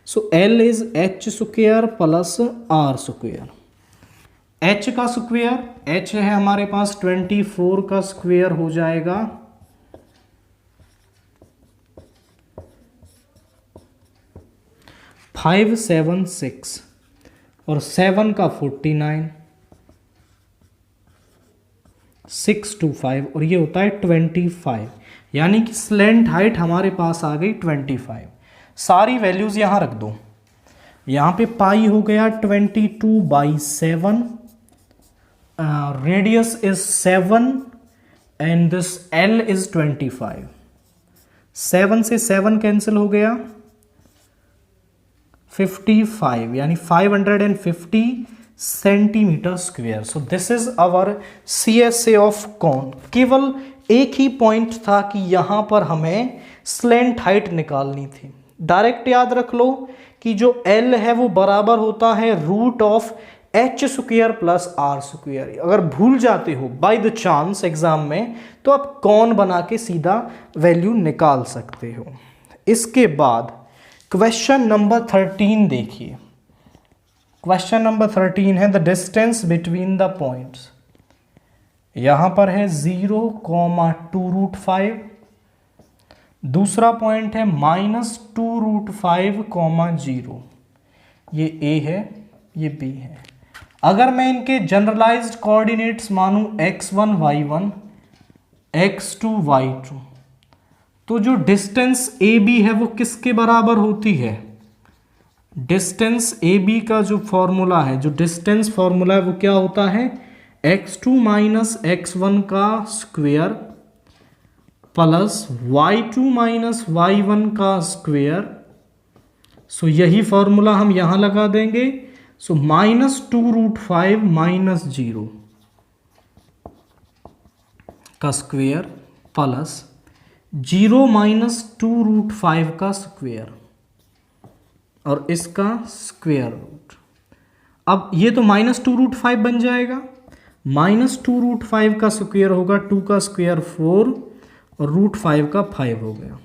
so l is h square plus are square. H का स्क्वायर, एच है हमारे पास 24 का स्क्वायर हो जाएगा 576 और 7 का 49, 625 और ये होता है 25, यानी कि स्लैंट हाइट हमारे पास आ गई 25। सारी वैल्यूज यहां रख दो। यहां पे पाई हो गया 22/7, radius is 7 and this L is 25। 7 से 7 कैंसिल हो गया, 55 यानी 550 centimetre square. So this is our CSA of cone. केवल एक ही पॉइंट था कि यहां पर हमें स्लेंट हाइट निकालनी थी। डायरेक्ट याद रख लो कि जो L है वो बराबर होता है root of H square plus are square. अगर भूल जाते हो बाय द चांस एग्जाम में तो आप कौन बना के सीधा वैल्यू निकाल सकते हो। इसके बाद क्वेश्चन नंबर 13 देखिए। क्वेश्चन नंबर 13 है the distance between the points. यहां पर है 0,2√5, दूसरा पॉइंट है -2√5, 0। ये A है, ये B है। अगर मैं इनके जनरलाइज्ड कोऑर्डिनेट्स मानूं x1 y1 x2 y2, तो जो डिस्टेंस AB है वो किसके बराबर होती है? डिस्टेंस AB का जो फॉर्मूला है, जो डिस्टेंस फॉर्मूला है वो क्या होता है? x2 माइनस x1 का square plus y2 minus y1 का स्क्वायर। सो यही फॉर्मूला हम यहां लगा देंगे। सो -2√5 -0 का स्क्वायर प्लस 0 -2√5 का स्क्वायर और इसका स्क्वायर रूट। अब ये तो -2√5 बन जाएगा। -2√5 का स्क्वायर होगा 2 का स्क्वायर 4 और √5 का 5 हो गया।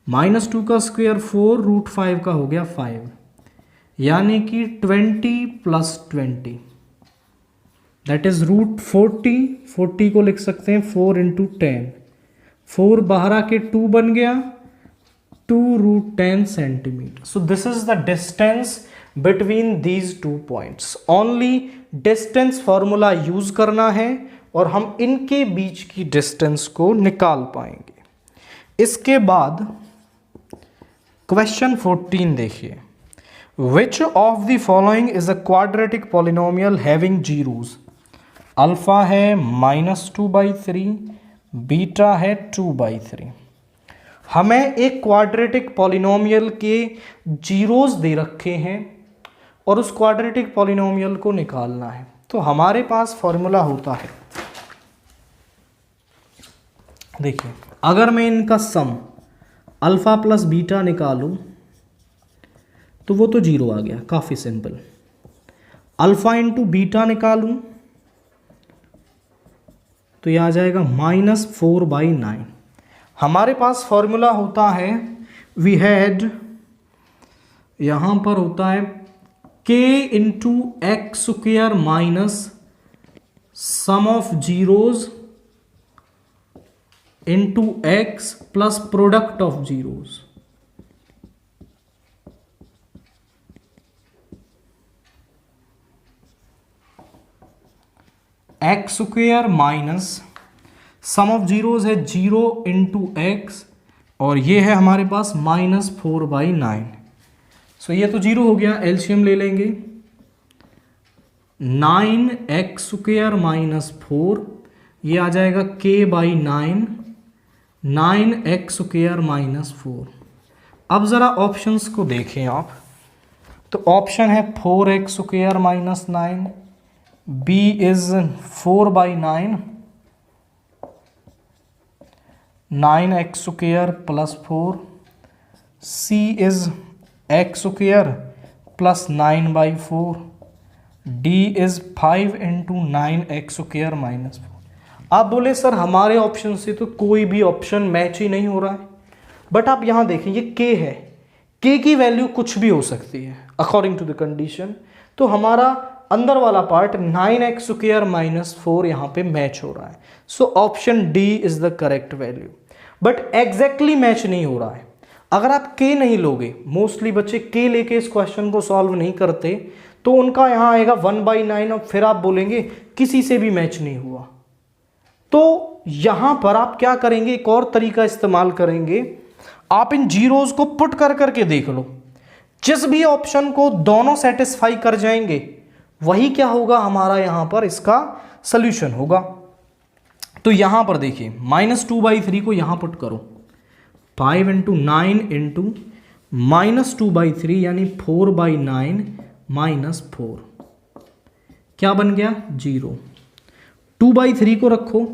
-2 का स्क्वायर 4, √5 का हो गया 5, यानी कि 20 + 20 दैट इज √40। 40 को लिख सकते हैं 4 × 10। 4 बाहर आके 2 बन गया, 2√10 centimetre. So this is the distance between these two points. Only distance formula use करना है और हम इनके बीच की डिस्टेंस को निकाल पाएंगे। इसके बाद क्वेश्चन 14 देखिए। Which of the following is a quadratic polynomial having zeros? Alpha है -2/3, बीटा है 2/3। हमें एक क्वाड्रेटिक पॉलिनोमियल के जीरोस दे रखे हैं और उस क्वाड्रेटिक पॉलिनोमियल को निकालना है। तो हमारे पास फॉर्मूला होता है, देखिए, अगर मैं इनका सम अल्फा प्लस बीटा निकालूं तो वो तो 0 आ गया, काफ़ी सिंपल। अल्फा इंटू बीटा निकालूं तो ये आ जाएगा -4/9। हमारे पास फॉर्मूला होता है, वी हैड, यहां पर होता है k × x² minus sum of zeros into x plus product of zeros. x² minus sum of zeros है 0 × x और ये है हमारे पास -4/9। सो ये तो 0 हो गया, एलसीएम ले लेंगे। 9x² माइनस 4, ये आ जाएगा k/9, 9x² माइनस 4। अब ज़रा ऑप्शंस को देखें आप, तो ऑप्शन है 4x² minus 9, B is 4/9, 9x² plus 4, C is x² plus 9/4, D is 5 × 9x² minus 4। आप बोले सर हमारे ऑप्शन से तो कोई भी ऑप्शन मैच ही नहीं हो रहा है, बट आप यहां देखें ये k है, k की वैल्यू कुछ भी हो सकती है अकॉर्डिंग टू द कंडीशन। तो हमारा अंदर वाला पार्ट 9x² माइनस 4 यहां पे मैच हो रहा है। So option D is the correct value, but exactly match नहीं हो रहा है। अगर आप k नहीं लोगे, मोस्टली बच्चे k लेके इस क्वेश्चन को सॉल्व नहीं करते, तो उनका यहां आएगा 1/9 और फिर आप बोलेंगे किसी से भी मैच नहीं हुआ। तो यहां पर आप क्या करेंगे, एक और तरीका इस्तेमाल करेंगे, आप इन जीरोस को पुट कर करके देख लो, जिस भी ऑप्शन को दोनों सेटिस्फाई कर जाएंगे वही क्या होगा, हमारा यहां पर इसका सॉल्यूशन होगा। तो यहां पर देखिए -2/3 को यहां पुट करो, 5 × 9 × -2/3 यानी 4/9 -4, क्या बन गया 0। 2/3 को रखो,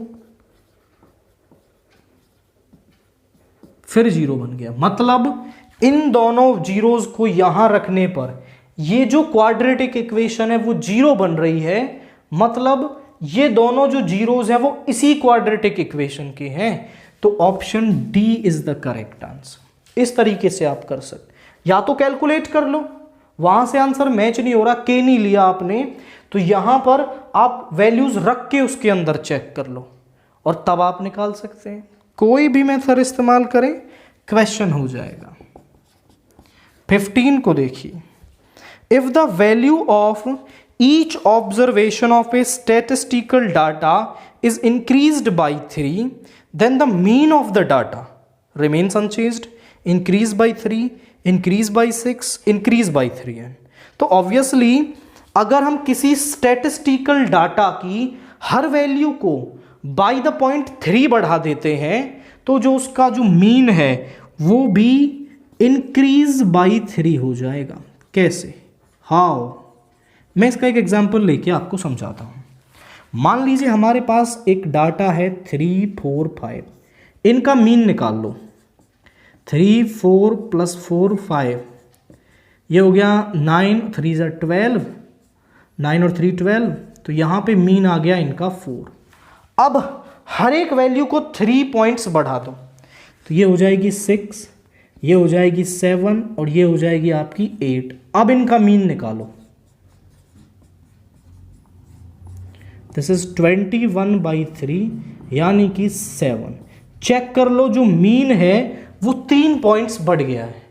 फिर 0 बन गया। मतलब इन दोनों जीरोज को यहां रखने पर ये जो क्वाड्रेटिक इक्वेशन है वो 0 बन रही है। मतलब ये दोनों जो जीरोज हैं वो इसी क्वाड्रेटिक इक्वेशन के हैं। तो option D is the correct answer. इस तरीके से आप कर सकते, या तो कैलकुलेट कर लो, वहां से आंसर मैच नहीं हो रहा, के नहीं लिया आपने, तो यहां पर आप वैल्यूज रख के उसके अंदर चेक कर लो और तब आप निकाल सकते हैं। कोई भी मेथड इस्तेमाल करें, क्वेश्चन हो जाएगा। 15 को देखिए, if the value of each observation of a statistical data is increased by 3, then the mean of the data remains unchanged, increase by 3, increase by 6, increase by 3। तो ऑब्वियसली अगर हम किसी स्टैटिस्टिकल डाटा की हर वैल्यू को by the point 3 बढ़ा देते हैं तो जो उसका जो मीन है वो भी इंक्रीज बाय 3 हो जाएगा। कैसे? हाउ? मैं इसका एक एग्जांपल लेके आपको समझाता हूं। मान लीजिए हमारे पास एक डाटा है 3, 4, 5, इनका मीन निकाल लो। 3, 4 + 4, 5, ये हो गया 9, 3 = 12, 9 और 3 12, तो यहां पे मीन आ गया इनका 4। अब हर एक वैल्यू को 3 पॉइंट्स बढ़ा दो, तो ये हो जाएगी 6, ये हो जाएगी 7 और ये हो जाएगी आपकी 8। अब इनका मीन निकालो। दिस इज 21/3 यानी कि 7। चेक कर लो, जो मीन है वो 3 पॉइंट्स बढ़ गया है।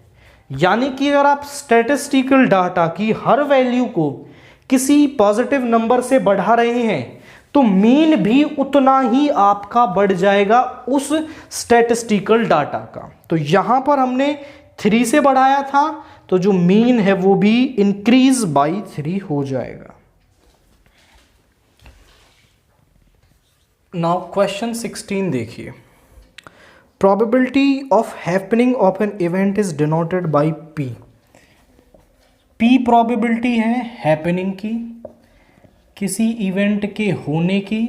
यानी कि अगर आप स्टैटिस्टिकल डाटा की हर वैल्यू को किसी पॉजिटिव नंबर से बढ़ा रहे हैं तो मीन भी उतना ही आपका बढ़ जाएगा उस स्टैटिस्टिकल डाटा का। तो यहां पर हमने 3 से बढ़ाया था तो जो मीन है वो भी इंक्रीज बाय 3 हो जाएगा। नाउ क्वेश्चन 16 देखिए, probability of happening of an event is denoted by P। P probability है happening की, किसी इवेंट के होने की,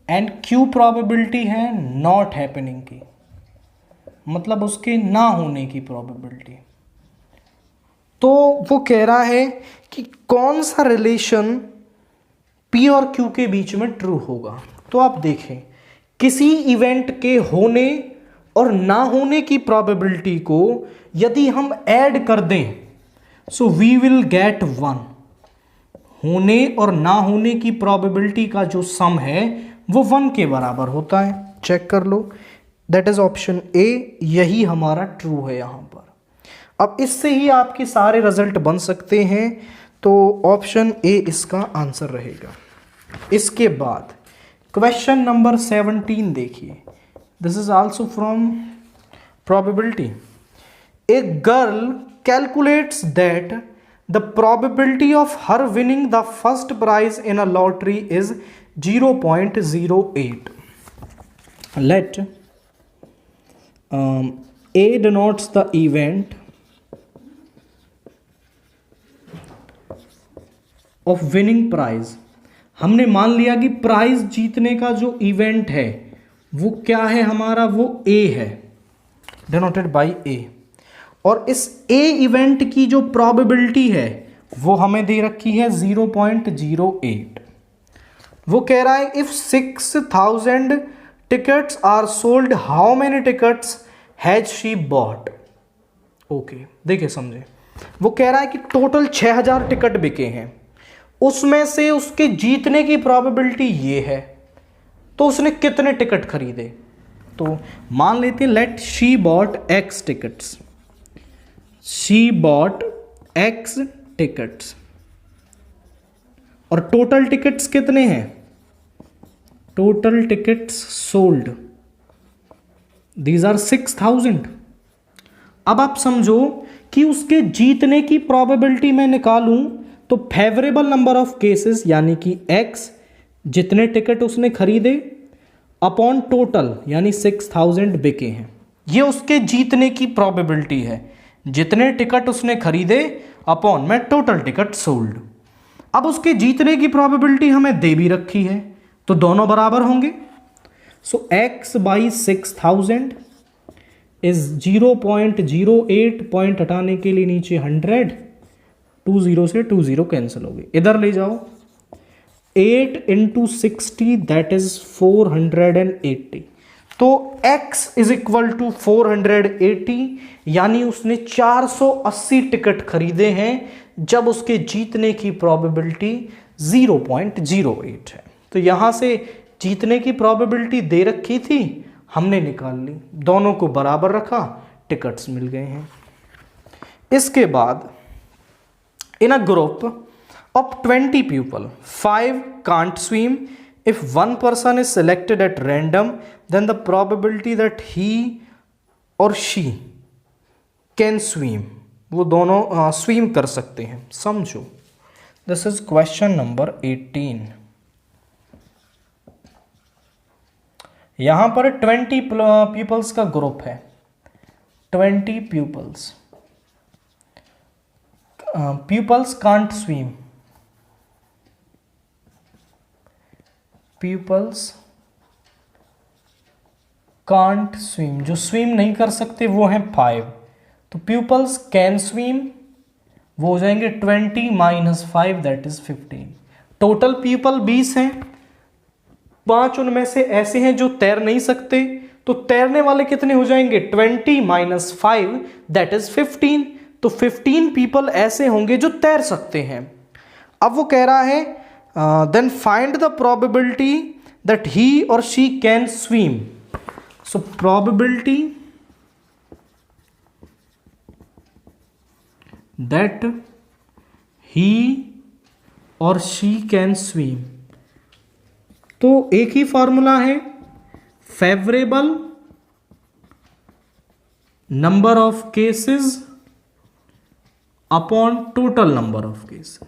एंड Q probability है not happening की, मतलब उसके ना होने की probability। तो वो कह रहा है कि कौन सा रिलेशन P और Q के बीच में ट्रू होगा। तो आप देखें, किसी इवेंट के होने और ना होने की प्रोबेबिलिटी को यदि हम ऐड कर दें सो वी विल गेट 1। होने और ना होने की प्रोबेबिलिटी का जो सम है वो 1 के बराबर होता है। चेक कर लो, दैट इज ऑप्शन ए, यही हमारा ट्रू है यहां पर। अब इससे ही आपके सारे रिजल्ट बन सकते हैं, तो ऑप्शन ए इसका आंसर रहेगा। इसके बाद क्वेश्चन नंबर 17 देखिए, this is also from probability. A girl calculates that the probability of her winning the first prize in a lottery is 0.08। Let A denotes the event of winning prize। हमने मान लिया कि prize जीतने का जो event है वो क्या है हमारा, वो A है, डिनोटेड बाय A। और इस A इवेंट की जो प्रोबेबिलिटी है वो हमें दे रखी है 0.08। वो कह रहा है if 6000 tickets are sold how many tickets has she bought. Okay, देखिए समझे, वो कह रहा है कि टोटल 6000 टिकट बिके हैं, उसमें से उसके जीतने की प्रोबेबिलिटी ये है, तो उसने कितने टिकट खरीदे। तो मान लेते हैं let she bought x tickets, she bought x tickets, और टोटल टिकट्स कितने हैं, total tickets sold these are 6000। अब आप समझो कि उसके जीतने की प्रोबेबिलिटी मैं निकालूं तो फेवरेबल नंबर ऑफ केसेस यानी कि x जितने टिकट उसने खरीदे अपॉन टोटल यानी 6000 बिके हैं, ये उसके जीतने की प्रोबेबिलिटी है। जितने टिकट उसने खरीदे अपॉन में टोटल टिकट सोल्ड। अब उसके जीतने की प्रोबेबिलिटी हमें दे भी रखी है तो दोनों बराबर होंगे। सो x बाई 6000 इज 0.08 पॉइंट हटाने के लिए नीचे 100, 20 से 20 कैंसिल हो गए, इधर ले जाओ 8 इंटू 60 दैट इज 480। तो x इज इक्वल टू 480, यानी उसने 480 टिकट खरीदे हैं जब उसके जीतने की प्रोबेबिलिटी 0.08 है। तो यहां से जीतने की प्रोबेबिलिटी दे रखी थी, हमने निकाल ली, दोनों को बराबर रखा, टिकट्स मिल गए हैं। इसके बाद इन a group of 20 people, 5 can't swim. If one person is selected at random, then the probability that he or she can swim, वो दोनों स्विम कर सकते हैं, समझो। This is question number 18। यहां पर 20 पीपल्स का ग्रुप है, 20 peoples, peoples can't swim, peoples can't swim, जो स्विम नहीं कर सकते वो हैं 5। तो पीपल्स कैन स्विम वो हो जाएंगे 20 minus 5 that is 15। Total people 20 हैं, 5 उनमें से ऐसे हैं जो तैर नहीं सकते, तो तैरने वाले कितने हो जाएंगे 20 माइनस 5 दैट इज 15। तो 15 पीपल ऐसे होंगे जो तैर सकते हैं। अब वो कह रहा है then find the probability that he or she can swim. So probability that he or she can swim, तो एक ही फॉर्मूला है, favourable number of cases upon total number of cases.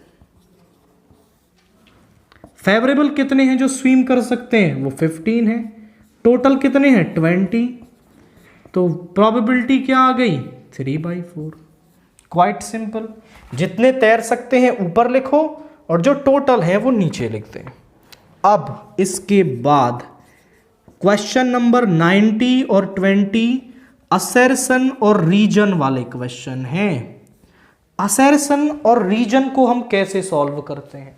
Favourable कितने हैं जो स्विम कर सकते हैं, वो 15 है, टोटल कितने हैं 20, तो प्रोबेबिलिटी क्या आ गई 3/4। क्वाइट सिंपल, जितने तैर सकते हैं ऊपर लिखो और जो टोटल है वो नीचे लिखते हैं। अब इसके बाद क्वेश्चन नंबर 90 और 20 असर्शन और रीजन वाले क्वेश्चन हैं। असर्शन और रीजन को हम कैसे सॉल्व करते हैं,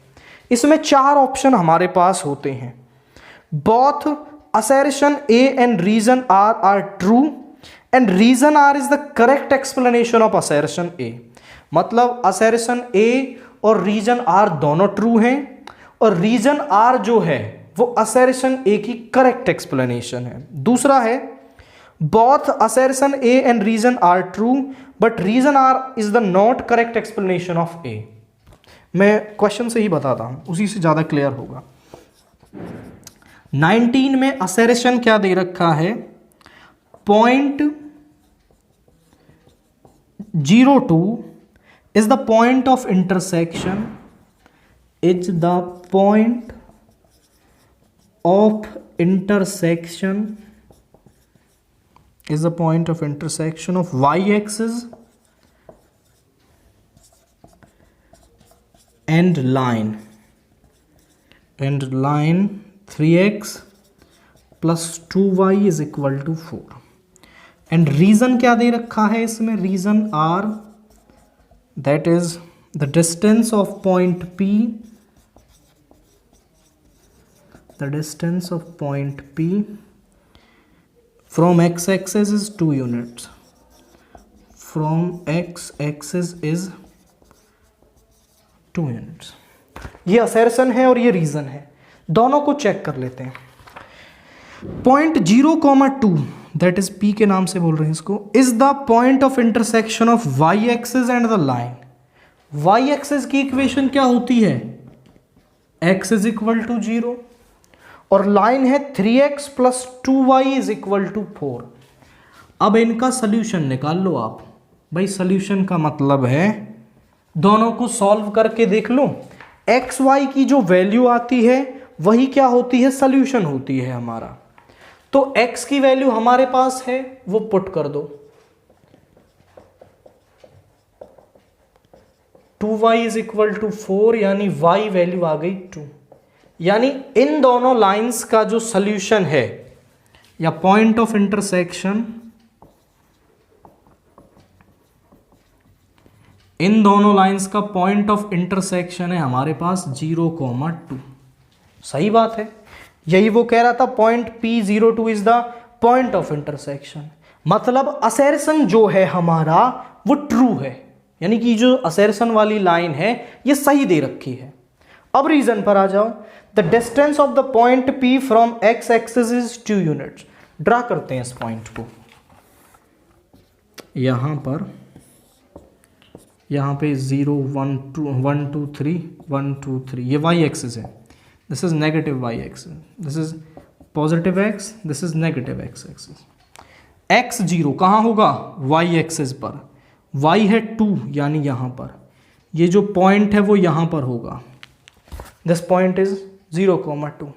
इसमें 4 ऑप्शन हमारे पास होते हैं। Both assertion A and reason R are true and reason R is the correct explanation of assertion A। मतलब assertion A और reason R दोनों true हैं और reason R जो है वो assertion A की correct explanation है। दूसरा है both assertion A and reason are true but reason R is the not correct explanation of A। मैं क्वेश्चन से ही बताता हूं, उसी से ज्यादा क्लियर होगा। 19 में असर्शन क्या दे रखा है, 0.02 is the point of intersection, is the point of intersection, is the point of intersection of Y axis and line 3x plus 2y is equal to 4। And reason क्या दे रखा है इसमें, reason r that is the distance of point P, the distance of point P from x axis is 2 units, from x axis is 2 units। ये assertion है और ये reason है, दोनों को चेक कर लेते हैं। पॉइंट 0,2 दैट इज P के नाम से बोल रहे हैं इसको, is the point of intersection of y axis and the line. y axis की इक्वेशन क्या होती है, x इज इक्वल टू 0 और लाइन है 3x plus 2y is equal to 4। अब इनका सोल्यूशन निकाल लो आप। भाई सोल्यूशन का मतलब है दोनों को सॉल्व करके देख लो, एक्स वाई की जो वैल्यू आती है वही क्या होती है, सोल्यूशन होती है हमारा। तो x की वैल्यू हमारे पास है वो पुट कर दो, 2y इज इक्वल टू 4 यानी y वैल्यू आ गई 2। यानी इन दोनों लाइंस का जो सोल्यूशन है या पॉइंट ऑफ इंटरसेक्शन इन दोनों लाइंस का पॉइंट ऑफ इंटरसेक्शन है हमारे पास 0,2। सही बात है, यही वो कह रहा था, point P02 is the point of intersection. मतलब असर्शन जो है हमारा वो ट्रू है, यानी कि जो असर्शन वाली लाइन है ये सही दे रखी है। अब रीजन पर आ जाओ। The distance of the point P from x axis is 2 units. Draw करते हैं इस पॉइंट को, यहां पर, यहाँ पे 0 1 2 1 2 3 1 2 3 ये y एक्सिस है, this is negative y axis, this is positive x, this is negative x axis. x0 कहाँ होगा? y एक्सिस पर, y है 2 यानी यहाँ पर, ये जो पॉइंट है वो यहाँ पर होगा, दिस पॉइंट इज 0,2।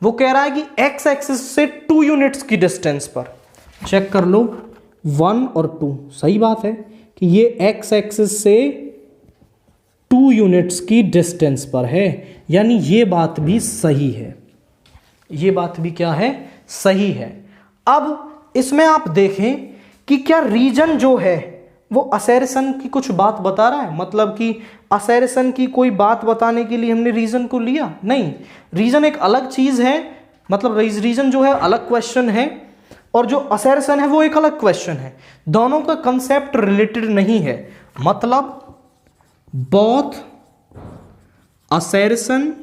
वो कह रहा है कि x एक्सिस से 2 यूनिट्स की डिस्टेंस पर, चेक कर लो 1 और 2, सही बात है कि ये x एक्सिस से 2 यूनिट्स की डिस्टेंस पर है, यानी ये बात भी सही है, ये बात भी क्या है? सही है। अब इसमें आप देखें कि क्या रीजन जो है वो असर्शन की कुछ बात बता रहा है, मतलब कि असर्शन की कोई बात बताने के लिए हमने रीजन को लिया? नहीं, रीजन एक अलग चीज है, मतलब रीजन जो है अलग क्वेश्चन है और जो असर्शन है वो एक अलग क्वेश्चन है, दोनों का कंसेप्ट रिलेटेड नहीं है। मतलब both assertion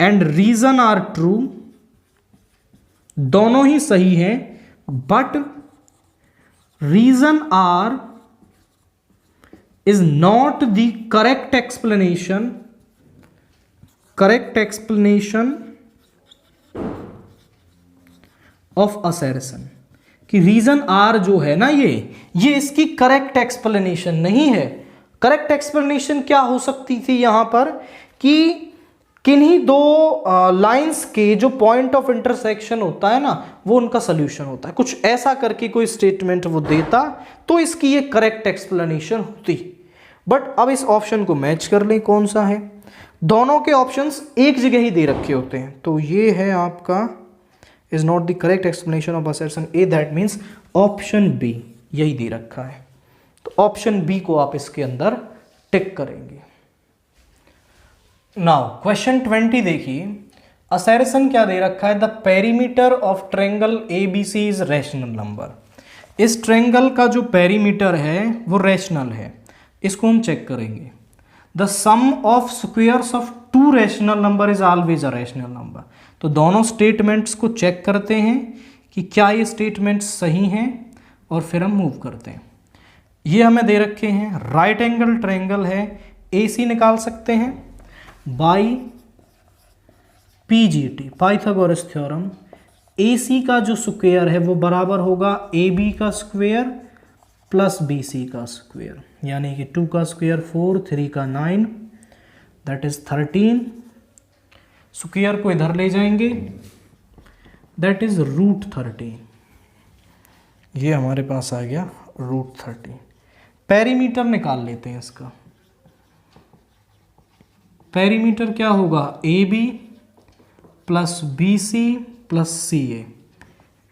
and reason are true, दोनों ही सही हैं, but reason are is not the correct explanation of assertion. कि रीजन आर जो है ना ये इसकी करेक्ट एक्सप्लेनेशन नहीं है। करेक्ट एक्सप्लेनेशन क्या हो सकती थी यहां पर कि किन्हीं दो लाइंस के जो पॉइंट ऑफ इंटरसेक्शन होता है ना वो उनका सोल्यूशन होता है, कुछ ऐसा करके कोई स्टेटमेंट वो देता तो इसकी ये करेक्ट एक्सप्लेनेशन होती। बट अब इस ऑप्शन को मैच कर लें, कौन सा है? दोनों के ऑप्शंस एक जगह ही दे रखे होते हैं, तो ये है आपका is not the correct explanation of assertion A, that means option B यही दे रखा है। तो ऑप्शन बी को आप इसके अंदर टिक करेंगे। नाउ क्वेश्चन 20 देखिए, असर्शन क्या दे रखा है? The perimeter of triangle ABC is rational number. इस ट्रायंगल का जो पेरीमीटर है वो रैशनल है, इसको हम चेक करेंगे। The sum of squares of 2 rational number is always a rational number. तो दोनों स्टेटमेंट्स को चेक करते हैं कि क्या ये स्टेटमेंट्स सही हैं और फिर हम मूव करते हैं। ये हमें दे रखे हैं, राइट एंगल ट्रायंगल है, AC निकाल सकते हैं by PGT Pythagoras theorem. AC का जो स्क्वायर है वो बराबर होगा AB का स्क्वायर प्लस BC का स्क्वायर, यानी कि 2 का स्क्वायर 4, 3 का 9, दैट इज 13। स्क्वायर को इधर ले जाएंगे, दैट इज √13। ये हमारे पास आ गया √13। पेरीमीटर निकाल लेते हैं इसका। पेरीमीटर क्या होगा? AB plus BC plus CA,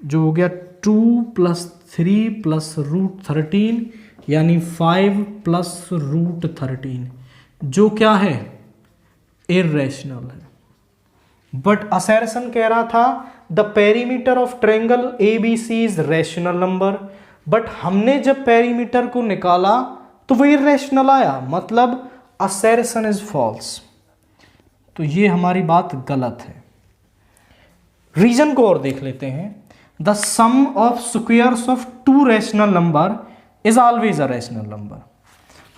जो हो गया 2 + 3 + √13 यानी 5 + √13, जो क्या है? इर्रेशनल है। बट असर्शन कह रहा था the perimeter of triangle ABC is rational number, but हमने जब पेरीमीटर को निकाला तो वो इर्रेशनल आया, मतलब असर्शन इज फॉल्स। तो ये हमारी बात गलत है। रीजन को और देख लेते हैं। The sum of squares of 2 rational number is always a rational number.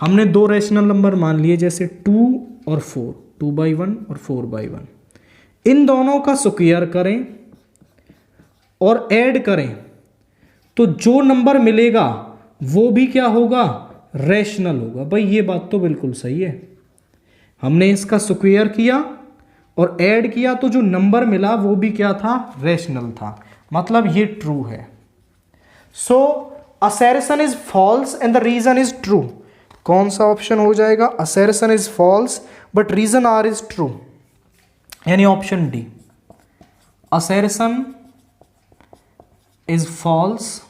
हमने 2 रैशनल नंबर मान लिए, जैसे 2 और 4, 2/1 और 4/1। इन दोनों का स्क्वायर करें और ऐड करें तो जो नंबर मिलेगा वो भी क्या होगा? रैशनल होगा। भाई ये बात तो बिल्कुल सही है। हमने इसका स्क्वायर किया और ऐड किया तो जो नंबर मिला वो भी क्या था? रैशनल था, मतलब ये ट्रू है। So assertion is false and the reason is true. कौन सा ऑप्शन हो जाएगा? Assertion is false but reason are is true, यानी option D. Assertion is false,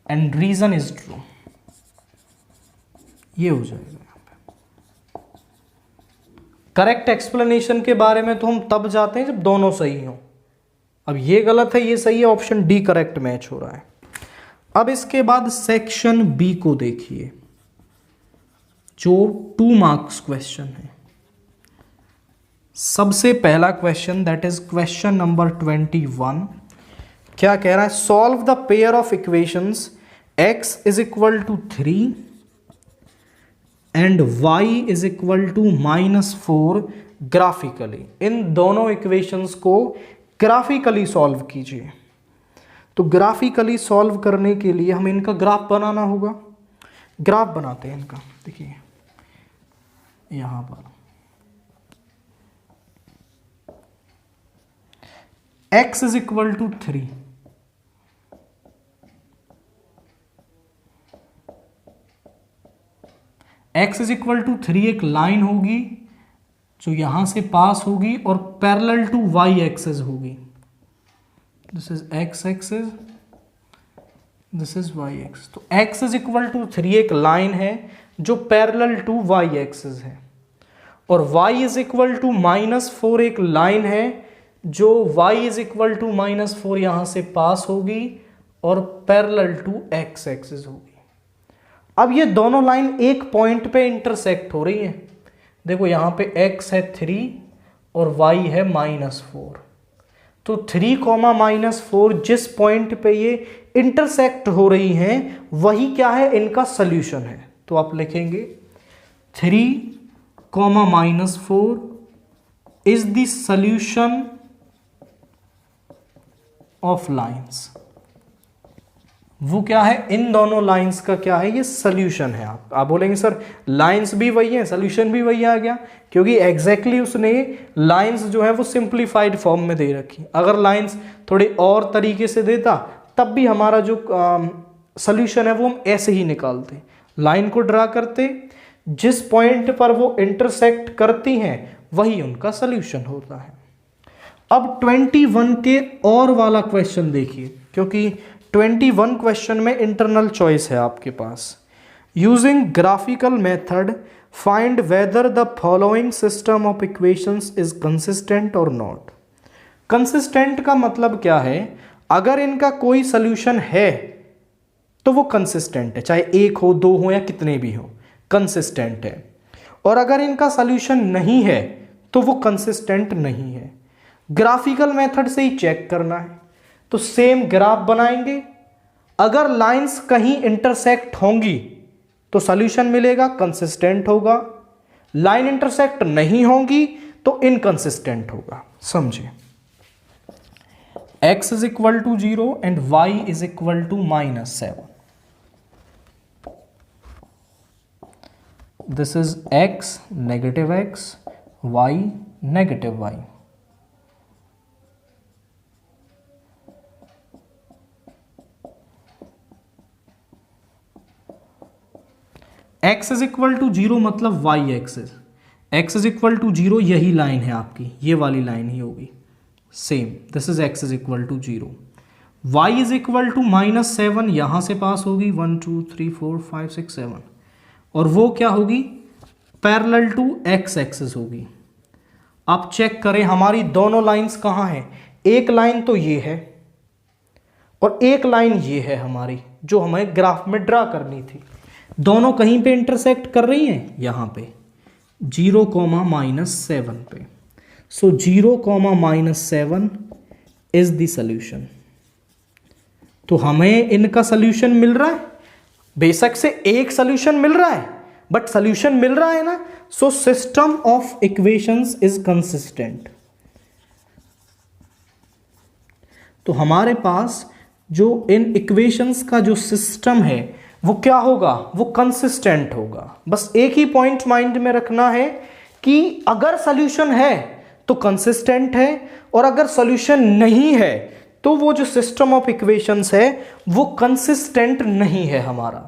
and reason is true, ये हो जाएगा यहां पे। करेक्ट एक्सप्लेनेशन के बारे में तो हम तब जाते हैं जब दोनों सही हो। अब ये गलत है, ये सही है, ऑप्शन डी करेक्ट मैच हो रहा है। अब इसके बाद सेक्शन बी को देखिए, जो 2 मार्क्स क्वेश्चन है। सबसे पहला question, that is question number 21, क्या कह रहा है? Solve the pair of equations x is equal to 3 and y is equal to -4 graphically. इन दोनों इक्वेशंस को ग्राफिकली सॉल्व कीजिए। तो ग्राफिकली सॉल्व करने के लिए हमें इनका ग्राफ बनाना होगा। ग्राफ बनाते हैं इनका, देखिए यहां पर x is equal to 3, x is equal to 3 एक लाइन होगी जो यहां से पास होगी और पैरेलल टू y एक्सिस होगी। This is x axis, this is y axis. तो x इज इक्वल टू 3 एक लाइन है जो पैरेलल टू y एक्सिस है, और y इज इक्वल टू -4 एक लाइन है जो y इज इक्वल टू -4 यहां से पास होगी और पैरेलल टू x एक्सिस होगी। अब ये दोनों लाइन एक पॉइंट पे इंटरसेक्ट हो रही है। देखो यहां पे x है 3 और y है -4। तो 3, -4 जिस पॉइंट पे ये इंटरसेक्ट हो रही हैं वही क्या है? इनका सॉल्यूशन है। तो आप लिखेंगे 3, -4 is the solution of lines. वो क्या है? इन दोनों लाइंस का क्या है? ये सॉल्यूशन है। आप बोलेंगे सर लाइंस भी वही है, सॉल्यूशन भी वही आ गया, क्योंकि एग्जैक्टली उसने लाइंस जो है वो सिंप्लीफाइड फॉर्म में दे रखी। अगर लाइंस थोड़े और तरीके से देता तब भी हमारा जो सॉल्यूशन है वो हम ऐसे ही निकालते। लाइन को ड्रा करते, जिस पॉइंट पर वो इंटरसेक्ट करती हैं वही उनका सॉल्यूशन होता है। अब 21 के और वाला क्वेश्चन देखिए, क्योंकि 21 क्वेश्चन में इंटरनल चॉइस है आपके पास। Using graphical method find whether the following system of equations is consistent और नॉट। कंसिस्टेंट का मतलब क्या है? अगर इनका कोई सॉल्यूशन है तो वो कंसिस्टेंट है, चाहे 1 हो 2 हो या कितने भी हो, कंसिस्टेंट है। और अगर इनका सॉल्यूशन नहीं है तो वो कंसिस्टेंट नहीं है। ग्राफिकल मेथड से ही चेक करना है। तो सेम ग्राफ बनाएंगे, अगर लाइंस कहीं इंटरसेक्ट होंगी तो सॉल्यूशन मिलेगा, कंसिस्टेंट होगा। लाइन इंटरसेक्ट नहीं होंगी तो इनकंसिस्टेंट होगा। समझे? x is equal to 0 and y is equal to -7। This is x negative x, y negative y। x is equal to 0 मतलब y axis, x is equal to 0 यही line है आपकी, ये वाली लाइन ही होगी same. This is x is equal to 0। y is equal to -7 यहां से पास होगी, 1 2 3 4 5 6 7, और वो क्या होगी? पैरेलल टू x एक्सिस होगी। आप चेक करें हमारी दोनों लाइंस कहाँ हैं? एक लाइन तो ये है और एक लाइन ये है हमारी, जो हमें ग्राफ में ड्रा करनी थी। दोनों कहीं पे इंटरसेक्ट कर रही हैं, यहां पे 0, -7 पे। सो 0, -7 इज द सॉल्यूशन। तो हमें इनका सॉल्यूशन मिल रहा है, बेशक से एक सॉल्यूशन मिल रहा है बट सॉल्यूशन मिल रहा है ना। So system of equations is consistent. तो हमारे पास जो इन इक्वेशंस का जो सिस्टम है वो क्या होगा? वो कंसिस्टेंट होगा। बस एक ही पॉइंट माइंड में रखना है कि अगर सॉल्यूशन है तो कंसिस्टेंट है, और अगर सॉल्यूशन नहीं है तो वो जो सिस्टम ऑफ इक्वेशंस है वो कंसिस्टेंट नहीं है हमारा।